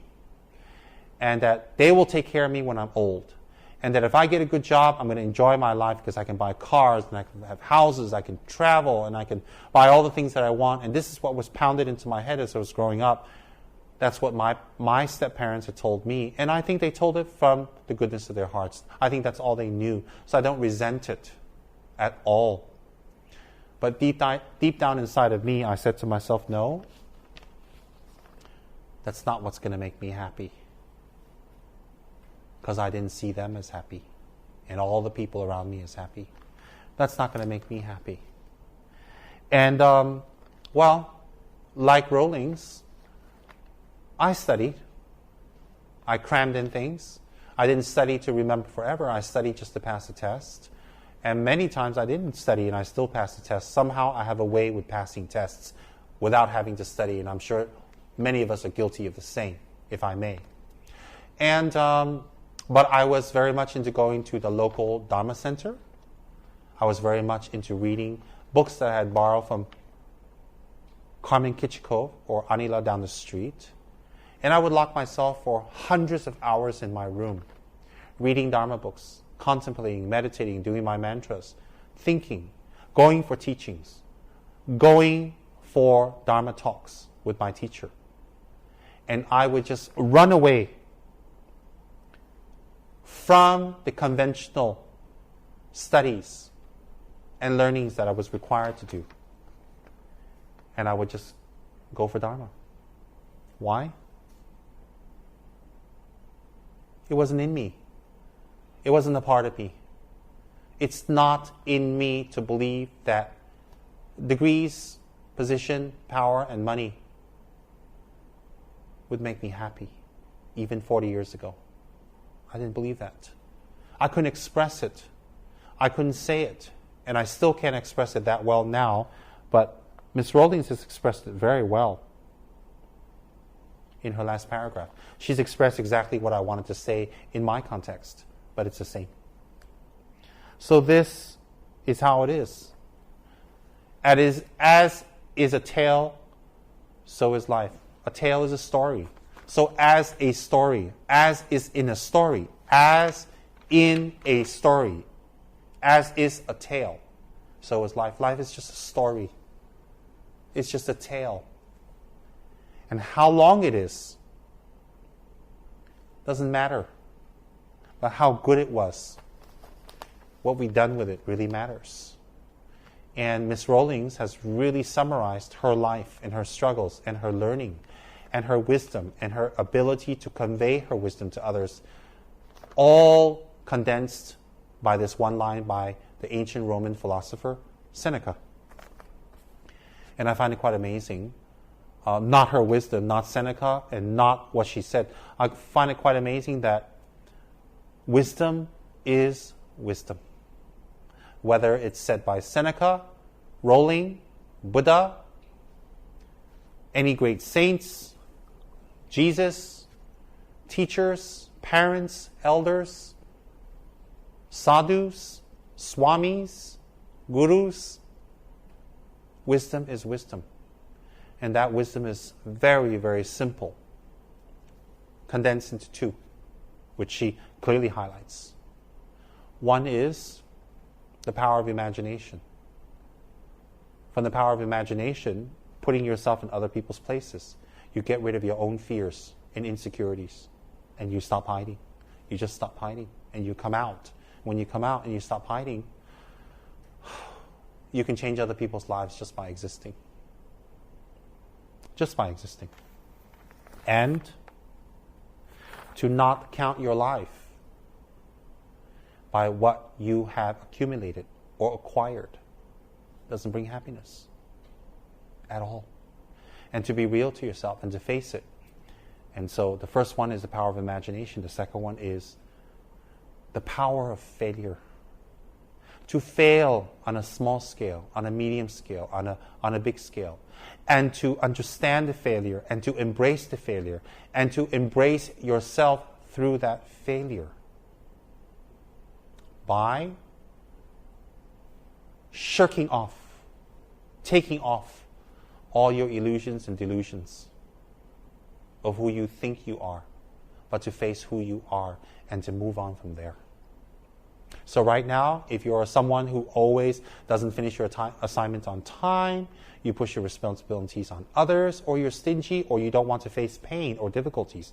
and that they will take care of me when I'm old, and that if I get a good job, I'm going to enjoy my life because I can buy cars, and I can have houses, I can travel, and I can buy all the things that I want. And this is what was pounded into my head as I was growing up. That's what my step-parents had told me. And I think they told it from the goodness of their hearts. I think that's all they knew. So I don't resent it at all. But deep down inside of me, I said to myself, no, that's not what's going to make me happy. Because I didn't see them as happy. And all the people around me as happy. That's not going to make me happy. And, like Rawlings, I studied. I crammed in things. I didn't study to remember forever. I studied just to pass a test. And many times I didn't study and I still passed the test. Somehow I have a way with passing tests without having to study. And I'm sure many of us are guilty of the same, if I may. And but I was very much into going to the local Dharma center. I was very much into reading books that I had borrowed from Carmen Kichikov or Anila down the street. And I would lock myself for hundreds of hours in my room, reading Dharma books, contemplating, meditating, doing my mantras, thinking, going for teachings, going for Dharma talks with my teacher. And I would just run away from the conventional studies and learnings that I was required to do. And I would just go for Dharma. Why? It wasn't in me. It wasn't a part of me. It's not in me to believe that degrees, position, power, and money would make me happy, even 40 years ago. I didn't believe that. I couldn't express it. I couldn't say it. And I still can't express it that well now, but Ms. Rawlings has expressed it very well in her last paragraph. She's expressed exactly what I wanted to say in my context, but it's the same. So this is how it is. As is a tale, so is life. A tale is a story. So as a story, as is in a story, as in a story, as is a tale, so is life. Life is just a story. It's just a tale. And how long it is doesn't matter. But how good it was, what we've done with it really matters. And Miss Rawlings has really summarized her life and her struggles and her learning and her wisdom and her ability to convey her wisdom to others, all condensed by this one line by the ancient Roman philosopher Seneca. And I find it quite amazing. Not her wisdom, not Seneca, and not what she said. I find it quite amazing that wisdom is wisdom. Whether it's said by Seneca, Rowling, Buddha, any great saints, Jesus, teachers, parents, elders, sadhus, swamis, gurus, wisdom is wisdom. And that wisdom is very, very simple, condensed into two, which she clearly highlights. One is the power of imagination. From the power of imagination, putting yourself in other people's places, you get rid of your own fears and insecurities, and you stop hiding. You just stop hiding, and you come out. When you come out and you stop hiding, you can change other people's lives just by existing. just by existing. And to not count your life by what you have accumulated or acquired doesn't bring happiness at all. And to be real to yourself and to face it. And so the first one is the power of imagination. The second one is the power of failure. To fail on a small scale, on a medium scale, on a big scale. And to understand the failure and to embrace the failure and to embrace yourself through that failure. By shirking off, taking off all your illusions and delusions of who you think you are, but to face who you are and to move on from there. So right now, if you're someone who always doesn't finish your assignment on time, you push your responsibilities on others, or you're stingy, or you don't want to face pain or difficulties,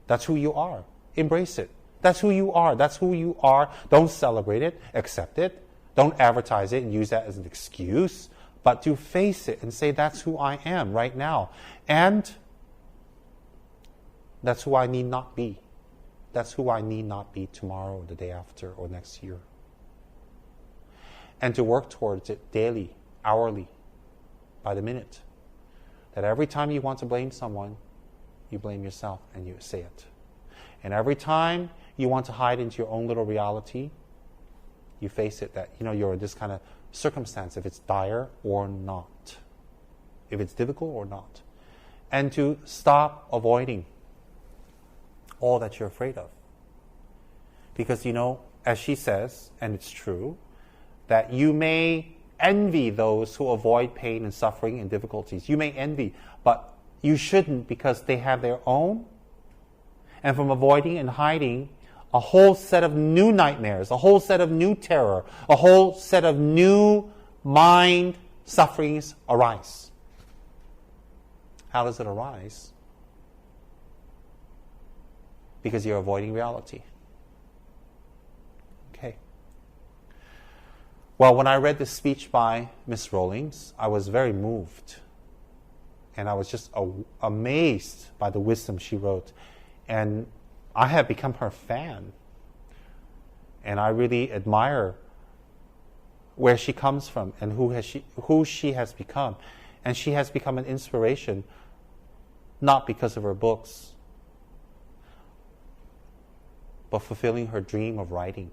that's who you are. Embrace it. That's who you are. That's who you are. Don't celebrate it. Accept it. Don't advertise it and use that as an excuse, but to face it and say, that's who I am right now. And that's who I need not be. That's who I need not be tomorrow or the day after or next year. And to work towards it daily, hourly, by the minute. That every time you want to blame someone, you blame yourself and you say it. And every time you want to hide into your own little reality, you face it that, you're in this kind of circumstance, if it's dire or not. If it's difficult or not. And to stop avoiding all that you're afraid of. Because, as she says, and it's true, that you may envy those who avoid pain and suffering and difficulties. You may envy, but you shouldn't, because they have their own. And from avoiding and hiding, a whole set of new nightmares, a whole set of new terror, a whole set of new mind sufferings arise. How does it arise? Because you're avoiding reality. Okay. Well, when I read this speech by Miss Rawlings, I was very moved. And I was just amazed by the wisdom she wrote. And I have become her fan. And I really admire where she comes from and who she has become. And she has become an inspiration, not because of her books, but fulfilling her dream of writing,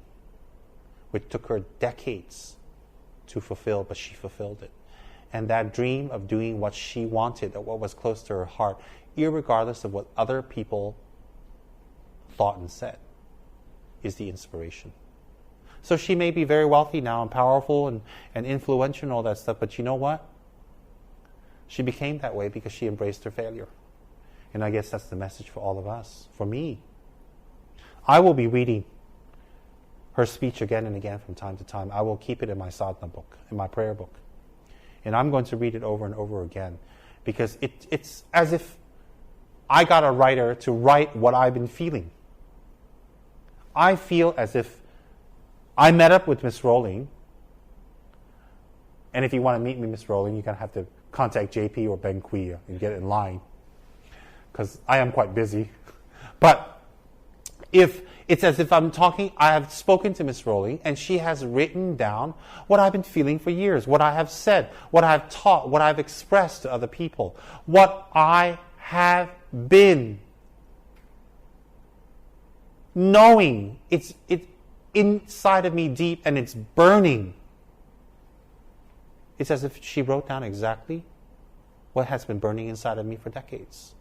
which took her decades to fulfill, but she fulfilled it. And that dream of doing what she wanted, or what was close to her heart, irregardless of what other people thought and said, is the inspiration. So she may be very wealthy now and powerful and influential and all that stuff, but you know what? She became that way because she embraced her failure. And I guess that's the message for all of us. For me, I will be reading her speech again and again from time to time. I will keep it in my sadhana book, in my prayer book. And I'm going to read it over and over again, because it's as if I got a writer to write what I've been feeling. I feel as if I met up with Miss Rowling, and if you want to meet me, Miss Rowling, you're going to have to contact JP or Ben Kui and get in line, because I am quite busy. But if it's as if I have spoken to Miss Rowling, and she has written down what I've been feeling for years, what I have said, what I've taught, what I've expressed to other people, what I have been knowing. It's inside of me deep, and it's burning. It's as if she wrote down exactly what has been burning inside of me for decades.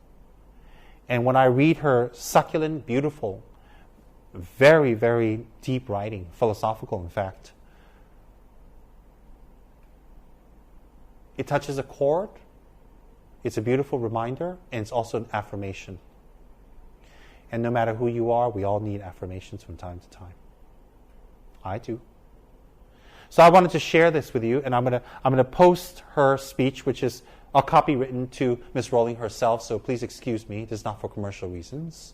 And when I read her succulent, beautiful, very, very deep writing, philosophical in fact, it touches a chord, it's a beautiful reminder, and it's also an affirmation. And no matter who you are, we all need affirmations from time to time. I do. So I wanted to share this with you, and I'm gonna post her speech, which is a copy written to Miss Rowling herself, so please excuse me, this is not for commercial reasons.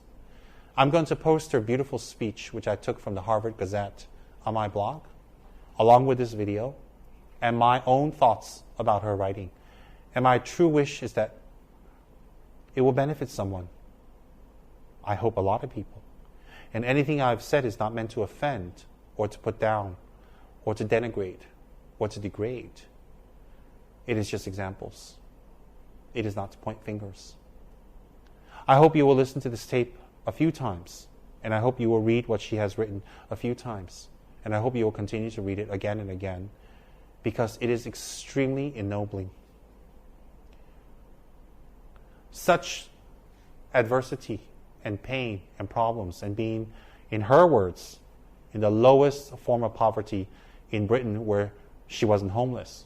I'm going to post her beautiful speech, which I took from the Harvard Gazette, on my blog, along with this video, and my own thoughts about her writing. And my true wish is that It will benefit someone. I hope a lot of people. And anything I've said is not meant to offend or to put down or to denigrate or to degrade. It is just examples. It is not to point fingers. I hope you will listen to this tape a few times, and I hope you will read what she has written a few times, and I hope you will continue to read it again and again, because it is extremely ennobling. Such adversity and pain and problems and being, in her words, in the lowest form of poverty in Britain where she wasn't homeless.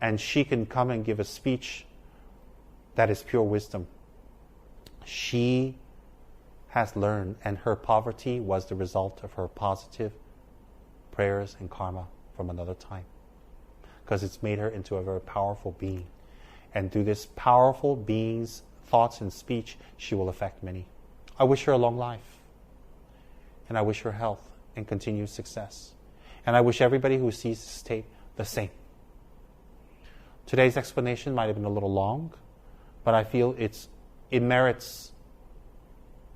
And she can come and give a speech that is pure wisdom. She has learned, and her poverty was the result of her positive prayers and karma from another time. Because it's made her into a very powerful being. And through this powerful being's thoughts and speech, she will affect many. I wish her a long life. And I wish her health and continued success. And I wish everybody who sees this tape the same. Today's explanation might have been a little long, but I feel it merits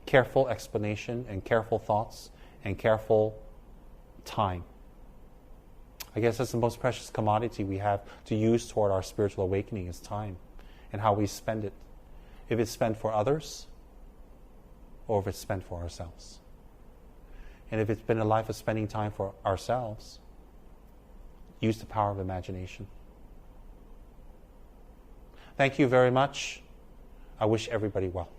careful explanation and careful thoughts and careful time. I guess that's the most precious commodity we have to use toward our spiritual awakening is time and how we spend it. If it's spent for others or if it's spent for ourselves. And if it's been a life of spending time for ourselves, use the power of imagination. Thank you very much. I wish everybody well.